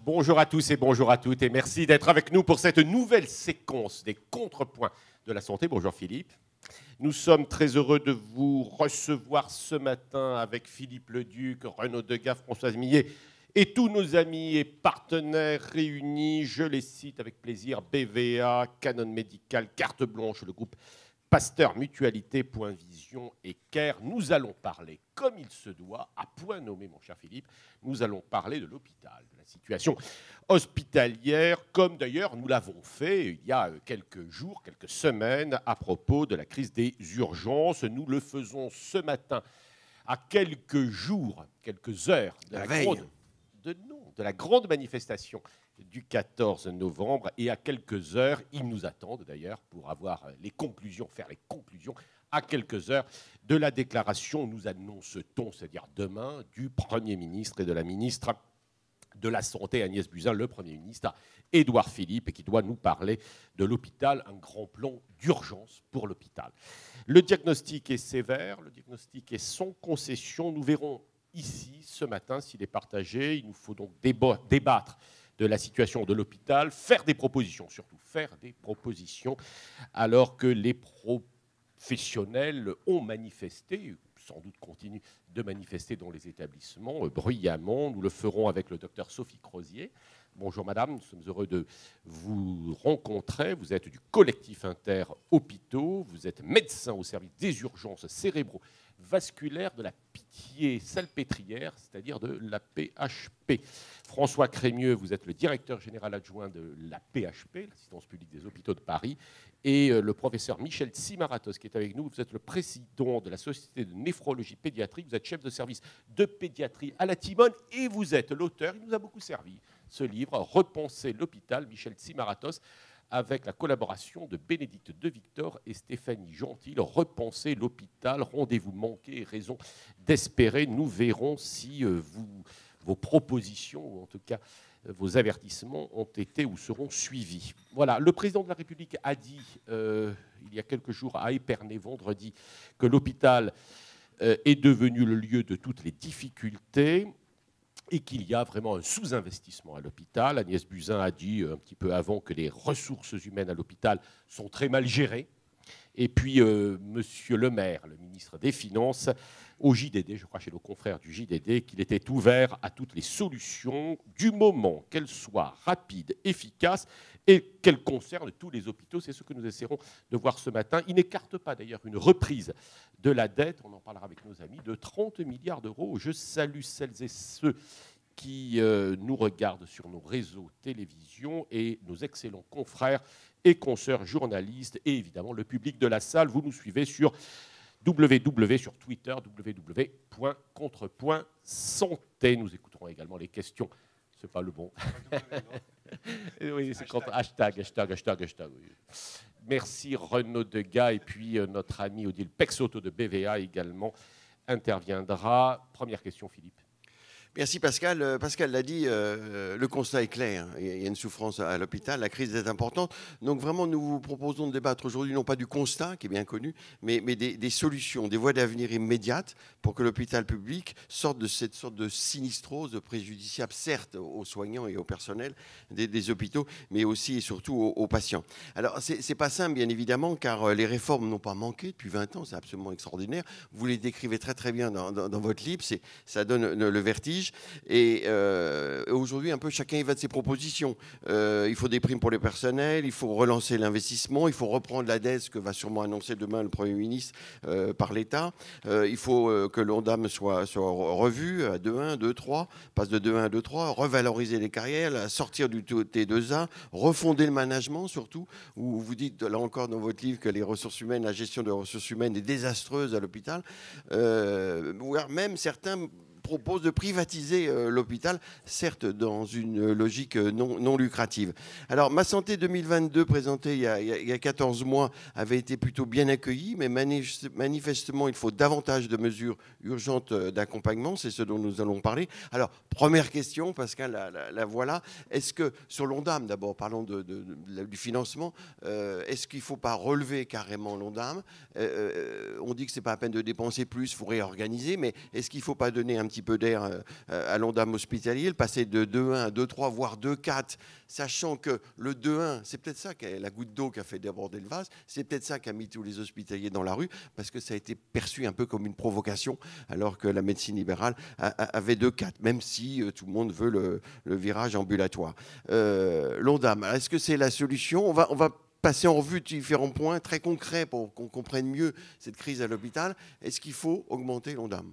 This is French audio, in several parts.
Bonjour à tous et bonjour à toutes et merci d'être avec nous pour cette nouvelle séquence des contrepoints de la santé. Bonjour Philippe. Nous sommes très heureux de vous recevoir ce matin avec Philippe Leduc, Renaud Degas, Françoise Millet et tous nos amis et partenaires réunis. Je les cite avec plaisir: BVA, Canon Médical, Carte Blanche, le groupe Pasteur Mutualité, Point Vision et CARE. Nous allons parler, comme il se doit, à point nommé, mon cher Philippe, nous allons parler de l'hôpital, de la situation hospitalière, comme d'ailleurs nous l'avons fait il y a quelques jours, quelques semaines, à propos de la crise des urgences. Nous le faisons ce matin, à quelques jours, quelques heures de la grande manifestation du 14 novembre, et à quelques heures, ils nous attendent d'ailleurs pour avoir les conclusions, faire les conclusions, à quelques heures de la déclaration, nous annonce-t-on, c'est-à-dire demain, du Premier ministre et de la ministre de la Santé, Agnès Buzyn, le Premier ministre, Édouard Philippe, qui doit nous parler de l'hôpital, un grand plan d'urgence pour l'hôpital. Le diagnostic est sévère, le diagnostic est sans concession. Nous verrons ici, ce matin, s'il est partagé. Il nous faut donc débattre de la situation de l'hôpital, faire des propositions, surtout faire des propositions, alors que les professionnels ont manifesté, sans doute continuent de manifester dans les établissements bruyamment. Nous le ferons avec le docteur Sophie Crozier. Bonjour madame, nous sommes heureux de vous rencontrer. Vous êtes du collectif Inter-Hôpitaux, vous êtes médecin au service des urgences cérébro-vasculaires de la Pitié-Salpêtrière, c'est-à-dire de la PHP. François Crémieux, vous êtes le directeur général adjoint de la PHP, l'Assistance publique des hôpitaux de Paris, et le professeur Michel Tsimaratos qui est avec nous. Vous êtes le président de la Société de néphrologie pédiatrique, vous êtes chef de service de pédiatrie à la Timone et vous êtes l'auteur, il nous a beaucoup servi, ce livre, Repenser l'hôpital, Michel Tsimaratos, avec la collaboration de Bénédicte de Victor et Stéphanie Gentil. Repenser l'hôpital, rendez-vous manqué, raison d'espérer. Nous verrons si vos propositions, ou en tout cas vos avertissements, ont été ou seront suivis. Voilà, le président de la République a dit, il y a quelques jours à Épernay, vendredi, que l'hôpital est devenu le lieu de toutes les difficultés et qu'il y a vraiment un sous-investissement à l'hôpital. Agnès Buzyn a dit un petit peu avant que les ressources humaines à l'hôpital sont très mal gérées. Et puis, Monsieur le maire, le ministre des Finances, au JDD, je crois chez nos confrères du JDD, qu'il était ouvert à toutes les solutions du moment qu'elles soient rapides, efficaces et qu'elles concernent tous les hôpitaux. C'est ce que nous essaierons de voir ce matin. Il n'écarte pas d'ailleurs une reprise de la dette, on en parlera avec nos amis, de 30 milliards d'euros. Je salue celles et ceux qui nous regardent sur nos réseaux télévision et nos excellents confrères et consoeurs journalistes et évidemment le public de la salle. Vous nous suivez sur sur Twitter, www.contrepoint-santé. Nous écouterons également les questions. C'est pas le bon. Oui, c'est hashtag. Oui. Merci Renaud Degas et puis notre ami Odile Pexoto de BVA également interviendra. Première question, Philippe. Merci Pascal. Pascal l'a dit, le constat est clair. Il y a une souffrance à l'hôpital, la crise est importante. Donc vraiment, nous vous proposons de débattre aujourd'hui, non pas du constat, qui est bien connu, mais des solutions, des voies d'avenir immédiates pour que l'hôpital public sorte de cette sorte de sinistrose préjudiciable, certes aux soignants et au personnel des hôpitaux, mais aussi et surtout aux patients. Alors, c'est pas simple, bien évidemment, car les réformes n'ont pas manqué depuis 20 ans, c'est absolument extraordinaire. Vous les décrivez très très bien dans votre livre, ça donne le vertige. Et aujourd'hui, un peu chacun y va de ses propositions. Il faut des primes pour les personnels, il faut relancer l'investissement, il faut reprendre la dette, ce que va sûrement annoncer demain le Premier ministre par l'État. Il faut que l'ONDAM soit revu à 2-1, 2-3, passe de 2-1 à 2-3, revaloriser les carrières, sortir du T2A, refonder le management surtout, où vous dites là encore dans votre livre que les ressources humaines, la gestion des ressources humaines est désastreuse à l'hôpital. Même certains propose de privatiser l'hôpital, certes dans une logique non lucrative. Alors, Ma Santé 2022, présentée il y a 14 mois, avait été plutôt bien accueillie, mais manifestement, il faut davantage de mesures urgentes d'accompagnement. C'est ce dont nous allons parler. Alors, première question, Pascal, la voilà. Est-ce que, sur l'Ondam, d'abord, parlons du financement, est-ce qu'il ne faut pas relever carrément l'Ondam? On dit que ce n'est pas la peine de dépenser plus, il faut réorganiser, mais est-ce qu'il ne faut pas donner un petit peu d'air à l'Ondam hospitalier, le passer de 2,1 à 2,3, voire 2,4, sachant que le 2,1, c'est peut-être ça, la goutte d'eau qui a fait déborder le vase, c'est peut-être ça qui a mis tous les hospitaliers dans la rue, parce que ça a été perçu un peu comme une provocation, alors que la médecine libérale avait 2,4, même si tout le monde veut le virage ambulatoire. L'Ondam, est-ce que c'est la solution? On va passer en revue différents points très concrets pour qu'on comprenne mieux cette crise à l'hôpital. Est-ce qu'il faut augmenter l'Ondam?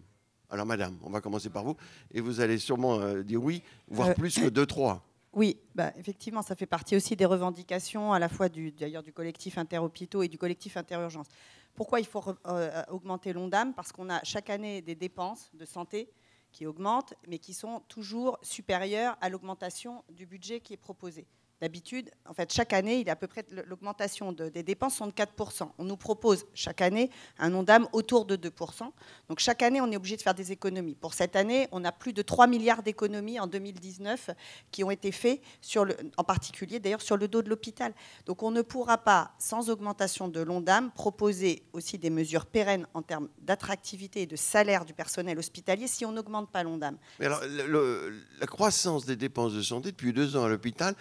Alors, madame, on va commencer par vous. Et vous allez sûrement dire oui, voire plus que 2-3. Oui, effectivement, ça fait partie aussi des revendications, à la fois d'ailleurs du collectif Interhôpitaux et du collectif Interurgence. Pourquoi il faut augmenter l'Ondam? Parce qu'on a chaque année des dépenses de santé qui augmentent, mais qui sont toujours supérieures à l'augmentation du budget qui est proposé. D'habitude, en fait, chaque année, il y a à peu près l'augmentation des dépenses sont de 4%. On nous propose chaque année un Ondam autour de 2%. Donc chaque année, on est obligé de faire des économies. Pour cette année, on a plus de 3 milliards d'économies en 2019 qui ont été faits, en particulier d'ailleurs sur le dos de l'hôpital. Donc on ne pourra pas, sans augmentation de l'Ondam, proposer aussi des mesures pérennes en termes d'attractivité et de salaire du personnel hospitalier si on n'augmente pas l'Ondam. Mais alors, la croissance des dépenses de santé depuis 2 ans à l'hôpital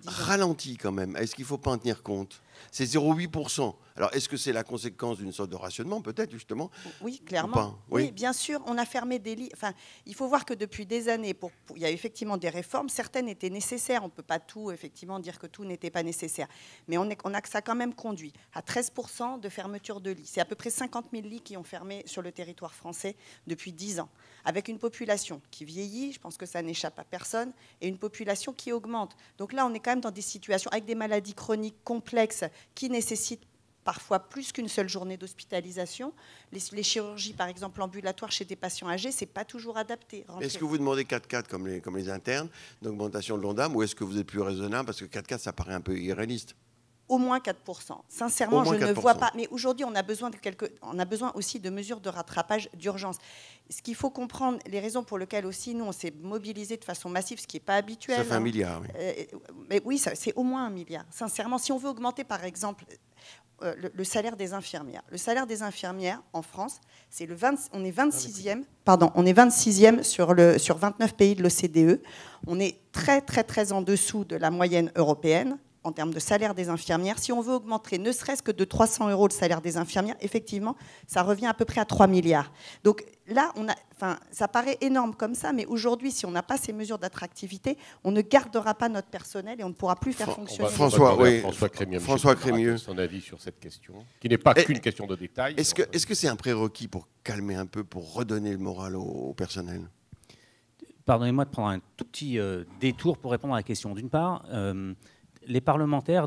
ralentit quand même. Est-ce qu'il ne faut pas en tenir compte? C'est 0,8%. Alors, est-ce que c'est la conséquence d'une sorte de rationnement, peut-être, justement? Oui, clairement. Oui, bien sûr, on a fermé des lits. Enfin, il faut voir que depuis des années, il y a effectivement des réformes. Certaines étaient nécessaires. On ne peut pas tout, effectivement, dire que tout n'était pas nécessaire. Mais ça a quand même conduit à 13% de fermeture de lits. C'est à peu près 50 000 lits qui ont fermé sur le territoire français depuis 10 ans. Avec une population qui vieillit, je pense que ça n'échappe à personne, et une population qui augmente. Donc là, on est quand même dans des situations avec des maladies chroniques complexes qui nécessitent parfois plus qu'une seule journée d'hospitalisation. Les chirurgies, par exemple, ambulatoires chez des patients âgés, ce n'est pas toujours adapté. Est-ce que vous demandez 4,4 comme les internes, d'augmentation de l'Ondam, ou est-ce que vous êtes plus raisonnable, parce que 4,4, ça paraît un peu irréaliste? Au moins 4%. Sincèrement, je ne vois pas. Mais aujourd'hui, on a besoin aussi de mesures de rattrapage d'urgence. Ce qu'il faut comprendre, les raisons pour lesquelles aussi nous, on s'est mobilisés de façon massive, ce qui n'est pas habituel. Ça fait 1 milliard, oui. Mais oui, c'est au moins 1 milliard. Sincèrement, si on veut augmenter, par exemple, le salaire des infirmières. Le salaire des infirmières en France, on est 26e sur 29 pays de l'OCDE. On est très, très, très en dessous de la moyenne européenne en termes de salaire des infirmières. Si on veut augmenter ne serait-ce que de 300 € le salaire des infirmières, effectivement, ça revient à peu près à 3 milliards. Donc là, ça paraît énorme comme ça, mais aujourd'hui, si on n'a pas ces mesures d'attractivité, on ne gardera pas notre personnel et on ne pourra plus faire fonctionner. François Crémieux, son avis sur cette question, qui n'est pas qu'une question de détail. Est-ce que c'est un prérequis pour calmer un peu, pour redonner le moral au personnel? Pardonnez-moi de prendre un tout petit détour pour répondre à la question. D'une part, les parlementaires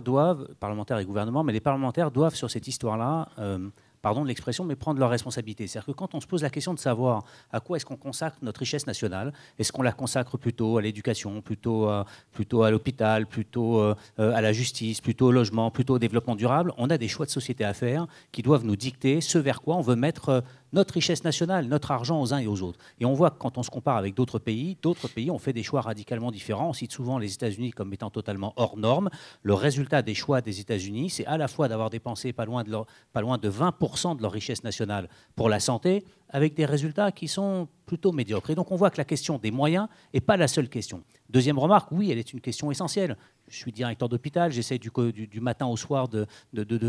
et gouvernements, mais les parlementaires doivent sur cette histoire-là, pardon de l'expression, mais prendre leurs responsabilités. C'est-à-dire que quand on se pose la question de savoir à quoi est-ce qu'on consacre notre richesse nationale, est-ce qu'on la consacre plutôt à l'éducation, plutôt à l'hôpital, plutôt à la justice, plutôt au logement, plutôt au développement durable, on a des choix de société à faire qui doivent nous dicter ce vers quoi on veut mettre notre richesse nationale, notre argent aux uns et aux autres. Et on voit que quand on se compare avec d'autres pays ont fait des choix radicalement différents. On cite souvent les États-Unis comme étant totalement hors normes. Le résultat des choix des États-Unis, c'est à la fois d'avoir dépensé pas loin de 20% de leur richesse nationale pour la santé, avec des résultats qui sont plutôt médiocres. Et donc on voit que la question des moyens n'est pas la seule question. Deuxième remarque, oui, elle est une question essentielle. Je suis directeur d'hôpital, j'essaie du matin au soir de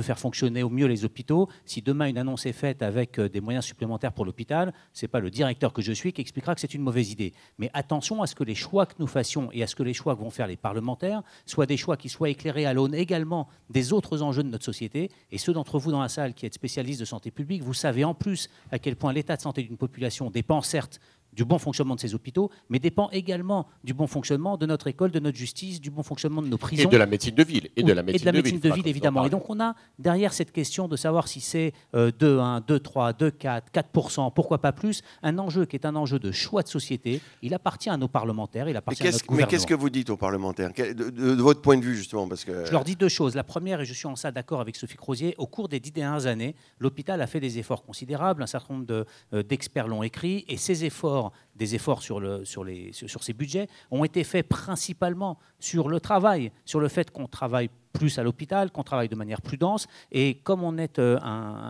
faire fonctionner au mieux les hôpitaux. Si demain une annonce est faite avec des moyens supplémentaires pour l'hôpital, ce n'est pas le directeur que je suis qui expliquera que c'est une mauvaise idée. Mais attention à ce que les choix que nous fassions et à ce que les choix que vont faire les parlementaires soient des choix qui soient éclairés à l'aune également des autres enjeux de notre société. Et ceux d'entre vous dans la salle qui êtes spécialistes de santé publique, vous savez en plus à quel point l'état de santé d'une population dépend certes du bon fonctionnement de ces hôpitaux, mais dépend également du bon fonctionnement de notre école, de notre justice, du bon fonctionnement de nos prisons. Et de la médecine de ville. Et de la médecine de ville, évidemment. Et donc on a derrière cette question de savoir si c'est 2,1, 2,3, 2,4, 4%, pourquoi pas plus, un enjeu qui est un enjeu de choix de société. Il appartient à nos parlementaires, il appartient à notre gouvernement. Mais qu'est-ce que vous dites aux parlementaires de votre point de vue, justement, parce que... Je leur dis deux choses. La première, et je suis en ça d'accord avec Sophie Crozier, au cours des 10 dernières années, l'hôpital a fait des efforts considérables, un certain nombre d'experts l'ont écrit, et ces efforts, des efforts sur ces budgets, ont été faits principalement sur le travail, sur le fait qu'on travaille plus à l'hôpital, qu'on travaille de manière plus dense. Et comme on est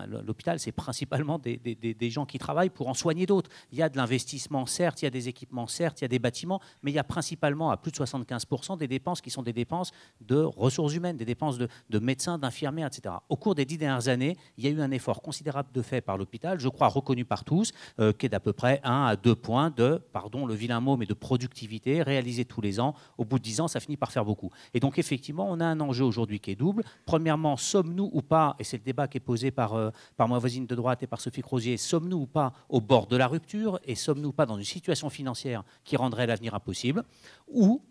l'hôpital, c'est principalement des gens qui travaillent pour en soigner d'autres. Il y a de l'investissement, certes, il y a des équipements, certes, il y a des bâtiments, mais il y a principalement, à plus de 75%, des dépenses qui sont des dépenses de ressources humaines, des dépenses de médecins, d'infirmières, etc. Au cours des 10 dernières années, il y a eu un effort considérable de fait par l'hôpital, je crois reconnu par tous, qui est d'à peu près 1 à 2 points de, pardon le vilain mot, mais de productivité réalisée tous les ans. Au bout de 10 ans, ça finit par faire beaucoup. Et donc, effectivement, on a un enjeu aujourd'hui qui est double. Premièrement, sommes-nous ou pas, et c'est le débat qui est posé par ma voisine de droite et par Sophie Crozier, sommes-nous ou pas au bord de la rupture et sommes-nous pas dans une situation financière qui rendrait l'avenir impossible, ou,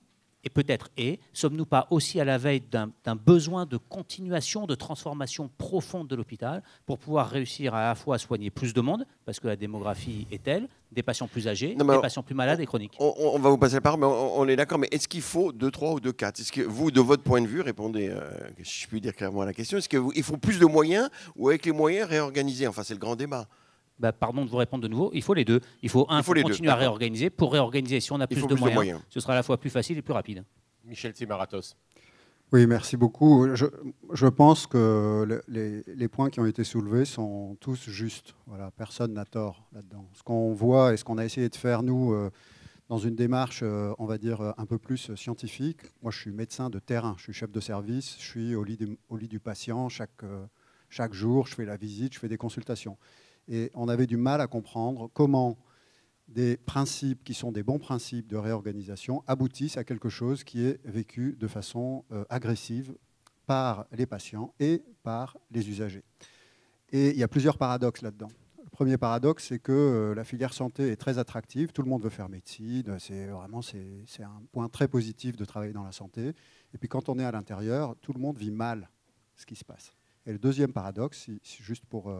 et peut-être sommes-nous pas aussi à la veille d'un besoin de continuation, de transformation profonde de l'hôpital pour pouvoir réussir à la fois à soigner plus de monde, parce que la démographie est telle, des patients plus âgés, des patients plus malades et chroniques. On va vous passer la parole, mais on est d'accord, mais est-ce qu'il faut 2, 3 ou 2, 4 ? Est-ce que vous, de votre point de vue, répondez, si je puis dire clairement à la question, est-ce qu'il faut plus de moyens ou avec les moyens réorganiser ? Enfin, c'est le grand débat. Pardon de vous répondre de nouveau, il faut les deux. Il faut continuer à réorganiser. Pour réorganiser, si on a plus de moyens, ce sera à la fois plus facile et plus rapide. Michel Tzimaratos. Oui, merci beaucoup. Je pense que les points qui ont été soulevés sont tous justes. Voilà, personne n'a tort là-dedans. Ce qu'on voit et ce qu'on a essayé de faire, nous, dans une démarche, on va dire, un peu plus scientifique. Moi, je suis médecin de terrain, je suis chef de service, je suis au lit du patient chaque jour, je fais la visite, je fais des consultations. Et on avait du mal à comprendre comment des principes qui sont des bons principes de réorganisation aboutissent à quelque chose qui est vécu de façon agressive par les patients et par les usagers. Et il y a plusieurs paradoxes là-dedans. Le premier paradoxe, c'est que la filière santé est très attractive, tout le monde veut faire médecine, c'est un point très positif de travailler dans la santé. Et puis quand on est à l'intérieur, tout le monde vit mal ce qui se passe. Et le deuxième paradoxe, juste pour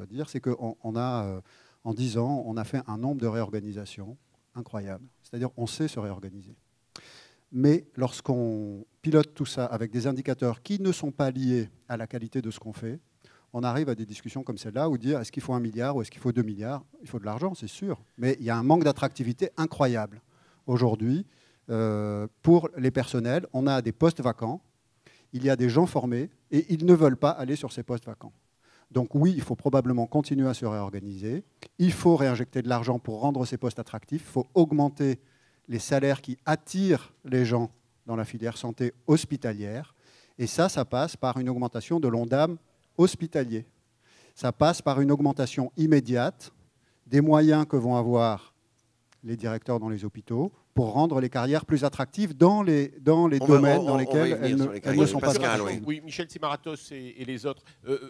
dire, c'est qu'on a, en 10 ans, on a fait un nombre de réorganisations incroyable. C'est-à-dire qu'on sait se réorganiser. Mais lorsqu'on pilote tout ça avec des indicateurs qui ne sont pas liés à la qualité de ce qu'on fait, on arrive à des discussions comme celle-là où dire est-ce qu'il faut 1 milliard ou est-ce qu'il faut 2 milliards ? Il faut de l'argent, c'est sûr. Mais il y a un manque d'attractivité incroyable. Aujourd'hui, pour les personnels, on a des postes vacants. Il y a des gens formés et ils ne veulent pas aller sur ces postes vacants. Donc oui, il faut probablement continuer à se réorganiser. Il faut réinjecter de l'argent pour rendre ces postes attractifs. Il faut augmenter les salaires qui attirent les gens dans la filière santé hospitalière. Et ça passe par une augmentation de l'ONDAM hospitalier. Ça passe par une augmentation immédiate des moyens que vont avoir les directeurs dans les hôpitaux pour rendre les carrières plus attractives dans les domaines dans lesquels elles ne sont pas attractives. Oui, Michel Tzimaratos et les autres.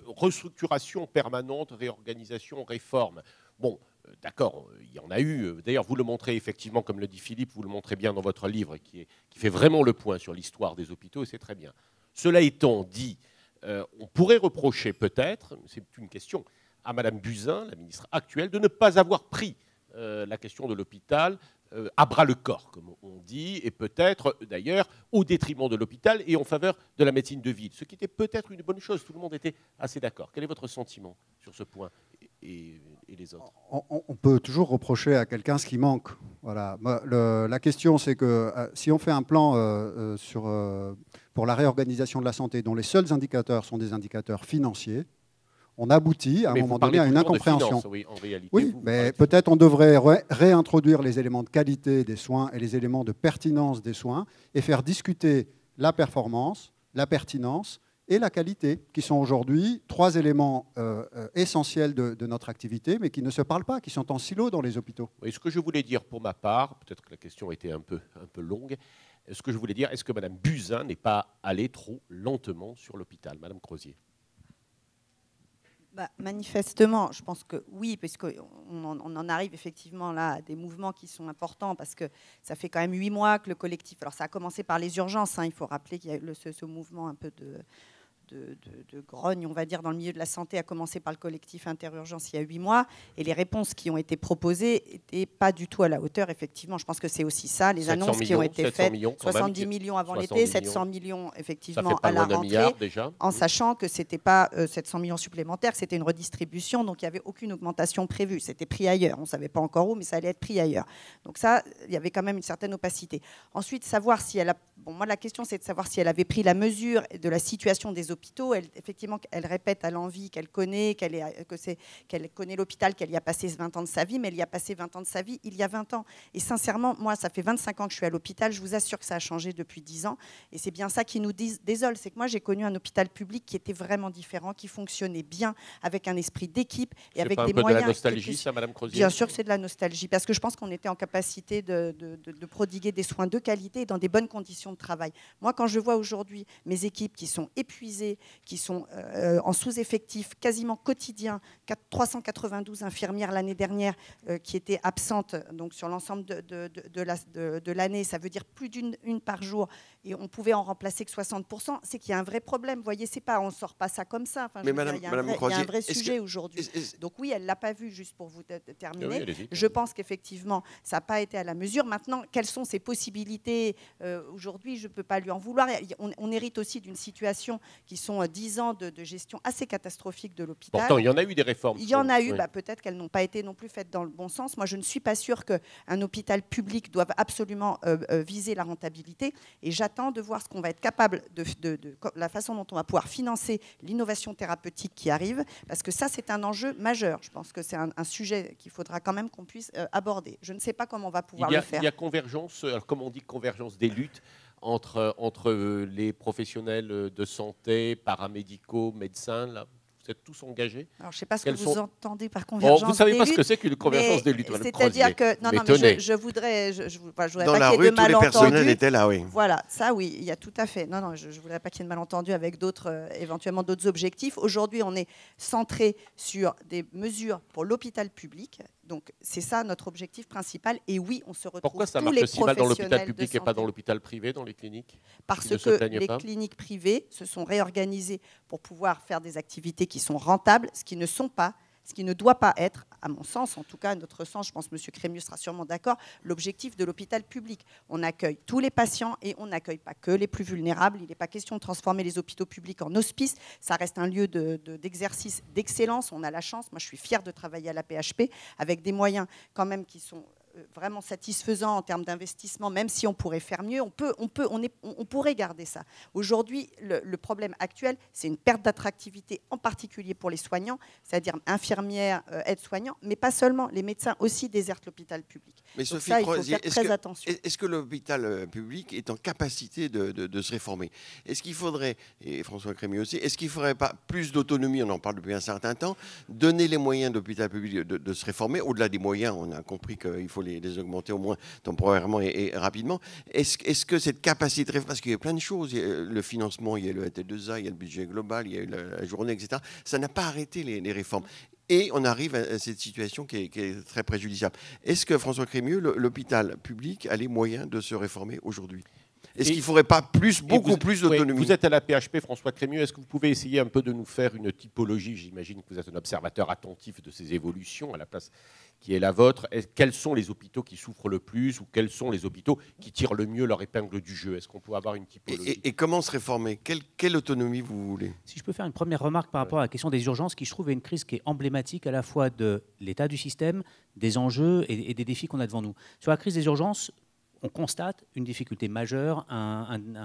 Restructuration permanente, réorganisation, réforme. Bon, d'accord, il y en a eu. D'ailleurs, vous le montrez effectivement, comme le dit Philippe, vous le montrez bien dans votre livre qui fait vraiment le point sur l'histoire des hôpitaux, et c'est très bien. Cela étant dit, on pourrait reprocher peut-être, c'est une question, à Mme Buzyn, la ministre actuelle, de ne pas avoir pris la question de l'hôpital à bras-le-corps, comme on dit, et peut-être d'ailleurs au détriment de l'hôpital et en faveur de la médecine de ville, ce qui était peut-être une bonne chose. Tout le monde était assez d'accord. Quel est votre sentiment sur ce point et les autres ? On peut toujours reprocher à quelqu'un ce qui manque. Voilà. La question, c'est que si on fait un plan pour la réorganisation de la santé, dont les seuls indicateurs sont des indicateurs financiers, on aboutit à un moment donné à une incompréhension. Finance, oui, en réalité, oui, mais peut-être on devrait réintroduire les éléments de qualité des soins et les éléments de pertinence des soins et faire discuter la performance, la pertinence et la qualité, qui sont aujourd'hui 3 éléments essentiels de notre activité, mais qui ne se parlent pas, qui sont en silo dans les hôpitaux. Oui, ce que je voulais dire pour ma part, peut-être que la question était un peu longue, ce que je voulais dire, est-ce que Mme Buzyn n'est pas allée trop lentement sur l'hôpital, Mme Crozier ? Manifestement, je pense que oui, parce qu'on en arrive effectivement là à des mouvements qui sont importants, parce que ça fait quand même 8 mois que le collectif... Alors ça a commencé par les urgences, il faut rappeler qu'il y a eu ce mouvement un peu de grogne, on va dire, dans le milieu de la santé, a commencé par le collectif Interurgence il y a 8 mois, et les réponses qui ont été proposées n'étaient pas du tout à la hauteur, effectivement. Je pense que c'est aussi ça, les annonces qui ont été faites, 70 millions avant l'été, 700 millions effectivement à la rentrée, déjà, en sachant que ce n'était pas 700 millions supplémentaires, que c'était une redistribution, donc il n'y avait aucune augmentation prévue, c'était pris ailleurs, on ne savait pas encore où, mais ça allait être pris ailleurs. Donc ça, il y avait quand même une certaine opacité. Ensuite, savoir si elle a... Bon, moi, la question, c'est de savoir si elle avait pris la mesure de la situation des hôpitaux. Effectivement, elle répète à l'envi qu'elle connaît, qu'elle connaît l'hôpital, qu'elle y a passé 20 ans de sa vie, mais elle y a passé 20 ans de sa vie il y a 20 ans. Et sincèrement, moi, ça fait 25 ans que je suis à l'hôpital. Je vous assure que ça a changé depuis 10 ans. Et c'est bien ça qui nous désole. C'est que moi, j'ai connu un hôpital public qui était vraiment différent, qui fonctionnait bien, avec un esprit d'équipe et avec des moyens. C'est pas un peu de la nostalgie, ça, Madame Crozier? Bien sûr que c'est de la nostalgie, parce que je pense qu'on était en capacité de prodiguer des soins de qualité et dans des bonnes conditions de travail. Moi, quand je vois aujourd'hui mes équipes qui sont épuisées, qui sont en sous-effectif quasiment quotidien, 392 infirmières l'année dernière qui étaient absentes donc sur l'ensemble de l'année, ça veut dire plus d'une par jour, et on pouvait en remplacer que 60%, c'est qu'il y a un vrai problème. Vous voyez, c'est pas, on ne sort pas ça comme ça. Enfin, il y a un vrai sujet aujourd'hui. Donc oui, elle ne l'a pas vu, juste pour vous terminer. Oui, je pense qu'effectivement, ça n'a pas été à la mesure. Maintenant, quelles sont ses possibilités aujourd'hui? Je ne peux pas lui en vouloir. On hérite aussi d'une situation qui sont 10 ans de gestion assez catastrophique de l'hôpital. Pourtant, il y en a eu des réformes. Il y en a eu, peut-être qu'elles n'ont pas été non plus faites dans le bon sens. Moi, je ne suis pas sûre qu'un hôpital public doive absolument viser la rentabilité. Et j'attends de voir ce qu'on va être capable de la façon dont on va pouvoir financer l'innovation thérapeutique qui arrive, parce que ça, c'est un enjeu majeur. Je pense que c'est un sujet qu'il faudra quand même qu'on puisse aborder. Je ne sais pas comment on va pouvoir le faire. Il y a convergence, alors, comme on dit, convergence des luttes entre les professionnels de santé, paramédicaux, médecins, là. Vous êtes tous engagés? Alors, je ne sais pas ce que vous entendez par convergence des luttes. Vous ne savez pas ce que c'est qu'une convergence des luttes, c'est-à-dire que... Non, mais je voudrais pas qu'il y ait de malentendus. Dans la rue, tous les personnels étaient là, oui. Voilà, ça, oui, il y a tout à fait. Non, je ne voudrais pas qu'il y ait de malentendus avec éventuellement d'autres objectifs. Aujourd'hui, on est centré sur des mesures pour l'hôpital public. Donc, c'est ça notre objectif principal. Et oui, on se retrouve. Pourquoi ça marche si mal dans l'hôpital public et pas dans l'hôpital privé, dans les cliniques? Parce que les cliniques privées se sont réorganisées pour pouvoir faire des activités qui sont rentables, ce qui ne doit pas être, à mon sens, en tout cas à notre sens, je pense que M. Crémieux sera sûrement d'accord, l'objectif de l'hôpital public. On accueille tous les patients et on n'accueille pas que les plus vulnérables. Il n'est pas question de transformer les hôpitaux publics en hospices. Ça reste un lieu d'exercice d'excellence. On a la chance, moi je suis fière de travailler à la PHP, avec des moyens quand même qui sont vraiment satisfaisant en termes d'investissement, même si on pourrait faire mieux, on pourrait garder ça. Aujourd'hui, le problème actuel, c'est une perte d'attractivité, en particulier pour les soignants, c'est-à-dire infirmières, aides-soignants, mais pas seulement, les médecins aussi désertent l'hôpital public. Mais donc Sophie ça, il faut faire très attention. Est-ce que l'hôpital public est en capacité de se réformer? Est-ce qu'il faudrait, et François Crémieux aussi, est-ce qu'il ne faudrait pas plus d'autonomie, on en parle depuis un certain temps, donner les moyens de l'hôpital public de se réformer? Au-delà des moyens, on a compris qu'il faut les augmenter au moins temporairement et rapidement. Est-ce que cette capacité de réforme, parce qu'il y a plein de choses, il y a le financement, il y a le T2A, il y a le budget global, il y a eu la journée, etc. Ça n'a pas arrêté les réformes. Et on arrive à cette situation qui est très préjudiciable. Est-ce que, François Crémieux, l'hôpital public a les moyens de se réformer aujourd'hui? Est-ce qu'il ne faudrait pas beaucoup plus d'autonomie? Vous êtes à la PHP, François Crémieux. Est-ce que vous pouvez essayer un peu de nous faire une typologie? J'imagine que vous êtes un observateur attentif de ces évolutions à la place qui est la vôtre. Quels sont les hôpitaux qui souffrent le plus ou quels sont les hôpitaux qui tirent le mieux leur épingle du jeu? Est-ce qu'on peut avoir une typologie? Et comment se réformer? Quelle autonomie vous voulez? Si je peux faire une première remarque par rapport à la question des urgences, qui je trouve est une crise qui est emblématique à la fois de l'état du système, des enjeux et des défis qu'on a devant nous. Sur la crise des urgences, on constate une difficulté majeure, un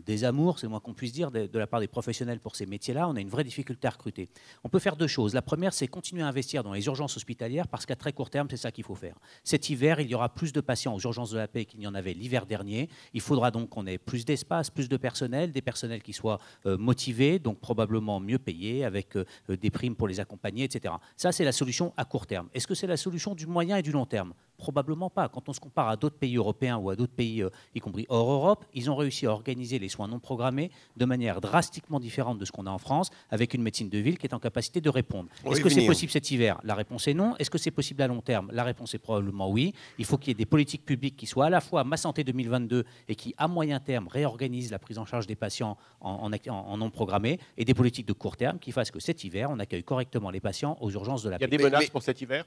désamour, c'est le moins qu'on puisse dire, de la part des professionnels pour ces métiers-là. On a une vraie difficulté à recruter. On peut faire deux choses. La première, c'est continuer à investir dans les urgences hospitalières parce qu'à très court terme, c'est ça qu'il faut faire. Cet hiver, il y aura plus de patients aux urgences de la paix qu'il n'y en avait l'hiver dernier. Il faudra donc qu'on ait plus d'espace, plus de personnel, des personnels qui soient motivés, donc probablement mieux payés, avec des primes pour les accompagner, etc. Ça, c'est la solution à court terme. Est-ce que c'est la solution du moyen et du long terme? Probablement pas. Quand on se compare à d'autres pays européens ou à d'autres pays, y compris hors Europe, ils ont réussi à organiser les soins non programmés de manière drastiquement différente de ce qu'on a en France, avec une médecine de ville qui est en capacité de répondre. Est-ce que c'est possible cet hiver? La réponse est non. Est-ce que c'est possible à long terme? La réponse est probablement oui. Il faut qu'il y ait des politiques publiques qui soient à la fois Ma Santé 2022 et qui, à moyen terme, réorganisent la prise en charge des patients en non programmé, et des politiques de court terme qui fassent que cet hiver, on accueille correctement les patients aux urgences de la paix. Il y a des menaces pour cet hiver?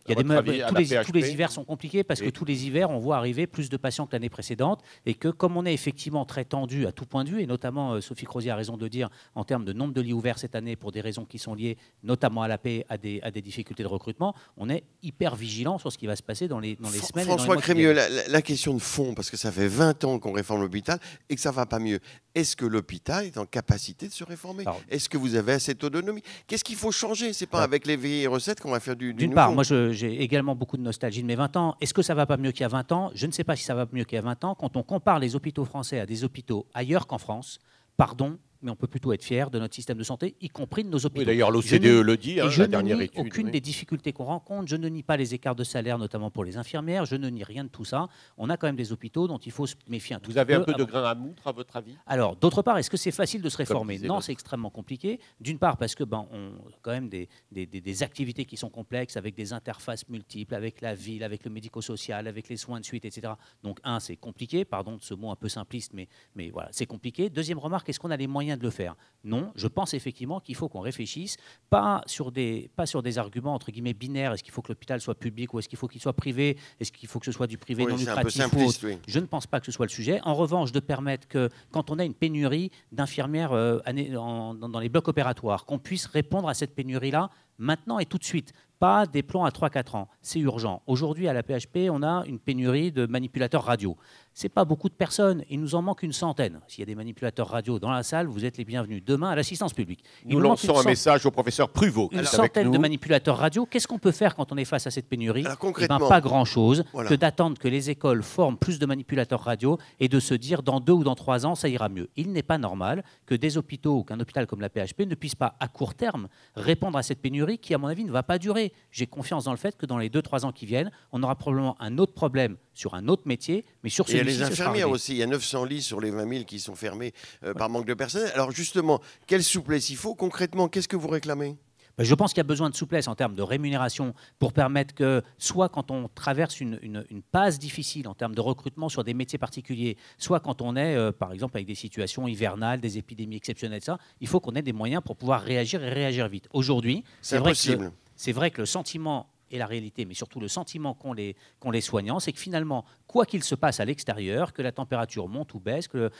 Tous les hivers sont compliqués parce que tous les hivers, on voit arriver plus de patients que l'année précédente, et que comme on est effectivement très tendu à tout point de vue, et notamment Sophie Crozier a raison de dire en termes de nombre de lits ouverts cette année pour des raisons qui sont liées notamment à la paix, à des difficultés de recrutement, on est hyper vigilant sur ce qui va se passer dans les semaines. François Crémieux, la question de fond, parce que ça fait 20 ans qu'on réforme l'hôpital et que ça ne va pas mieux. Est-ce que l'hôpital est en capacité de se réformer? Est-ce que vous avez assez d'autonomie? Qu'est-ce qu'il faut changer? Ce n'est pas avec les vieilles recettes qu'on va faire du nouveau. D'une part, moi j'ai également beaucoup de nostalgie de mes 20 ans. Est-ce que ça va pas mieux qu'il y a 20 ans? Je ne sais pas si ça va mieux qu'il y a 20 ans. Quand on compare les hôpitaux français à des hôpitaux ailleurs qu'en France, pardon, mais on peut plutôt être fier de notre système de santé, y compris de nos hôpitaux. Oui, d'ailleurs, l'OCDE le dit, la dernière étude. Aucune des difficultés qu'on rencontre. Je ne nie pas les écarts de salaire, notamment pour les infirmières. Je ne nie rien de tout ça. On a quand même des hôpitaux dont il faut se méfier un tout petit peu. Vous avez un peu de grain à moudre, à votre avis? Alors, d'autre part, est-ce que c'est facile de se réformer? Non, c'est extrêmement compliqué. D'une part, parce que on a quand même des activités qui sont complexes, avec des interfaces multiples, avec la ville, avec le médico-social, avec les soins de suite, etc. Donc, c'est compliqué. Pardon de ce mot un peu simpliste, mais voilà, c'est compliqué. Deuxième remarque, est-ce qu'on a les moyens de le faire? Non, je pense effectivement qu'il faut qu'on réfléchisse, pas sur des arguments entre guillemets binaires. Est-ce qu'il faut que l'hôpital soit public ou est-ce qu'il faut qu'il soit privé? Est-ce qu'il faut que ce soit du privé non lucratif ou autre? Je ne pense pas que ce soit le sujet. En revanche, de permettre que quand on a une pénurie d'infirmières dans les blocs opératoires, qu'on puisse répondre à cette pénurie-là maintenant et tout de suite. Pas des plans à 3-4 ans. C'est urgent. Aujourd'hui, à la PHP, on a une pénurie de manipulateurs radio. Ce n'est pas beaucoup de personnes. Il nous en manque une centaine. S'il y a des manipulateurs radio dans la salle, vous êtes les bienvenus. Demain, à l'assistance publique. Nous lançons un message au professeur Pruvot. Une centaine de manipulateurs radio. Qu'est-ce qu'on peut faire quand on est face à cette pénurie? Concrètement, pas grand-chose que d'attendre que les écoles forment plus de manipulateurs radio et de se dire dans 2 ou dans 3 ans, ça ira mieux. Il n'est pas normal que des hôpitaux ou qu'un hôpital comme la PHP ne puisse pas, à court terme, répondre à cette pénurie qui, à mon avis, ne va pas durer. J'ai confiance dans le fait que dans les 2-3 ans qui viennent, on aura probablement un autre problème sur un autre métier, mais sur celui-ci, il y a les infirmières aussi. Il y a 900 lits sur les 20 000 qui sont fermés par manque de personnel. Alors justement, quelle souplesse il faut? Concrètement, qu'est-ce que vous réclamez? Je pense qu'il y a besoin de souplesse en termes de rémunération pour permettre que, soit quand on traverse une passe difficile en termes de recrutement sur des métiers particuliers, soit quand on est, par exemple, avec des situations hivernales, des épidémies exceptionnelles, ça, il faut qu'on ait des moyens pour pouvoir réagir et réagir vite. Aujourd'hui, c'est vrai que le sentiment et la réalité, mais surtout le sentiment qu'ont les soignants, c'est que finalement, quoi qu'il se passe à l'extérieur, que la température monte ou baisse, que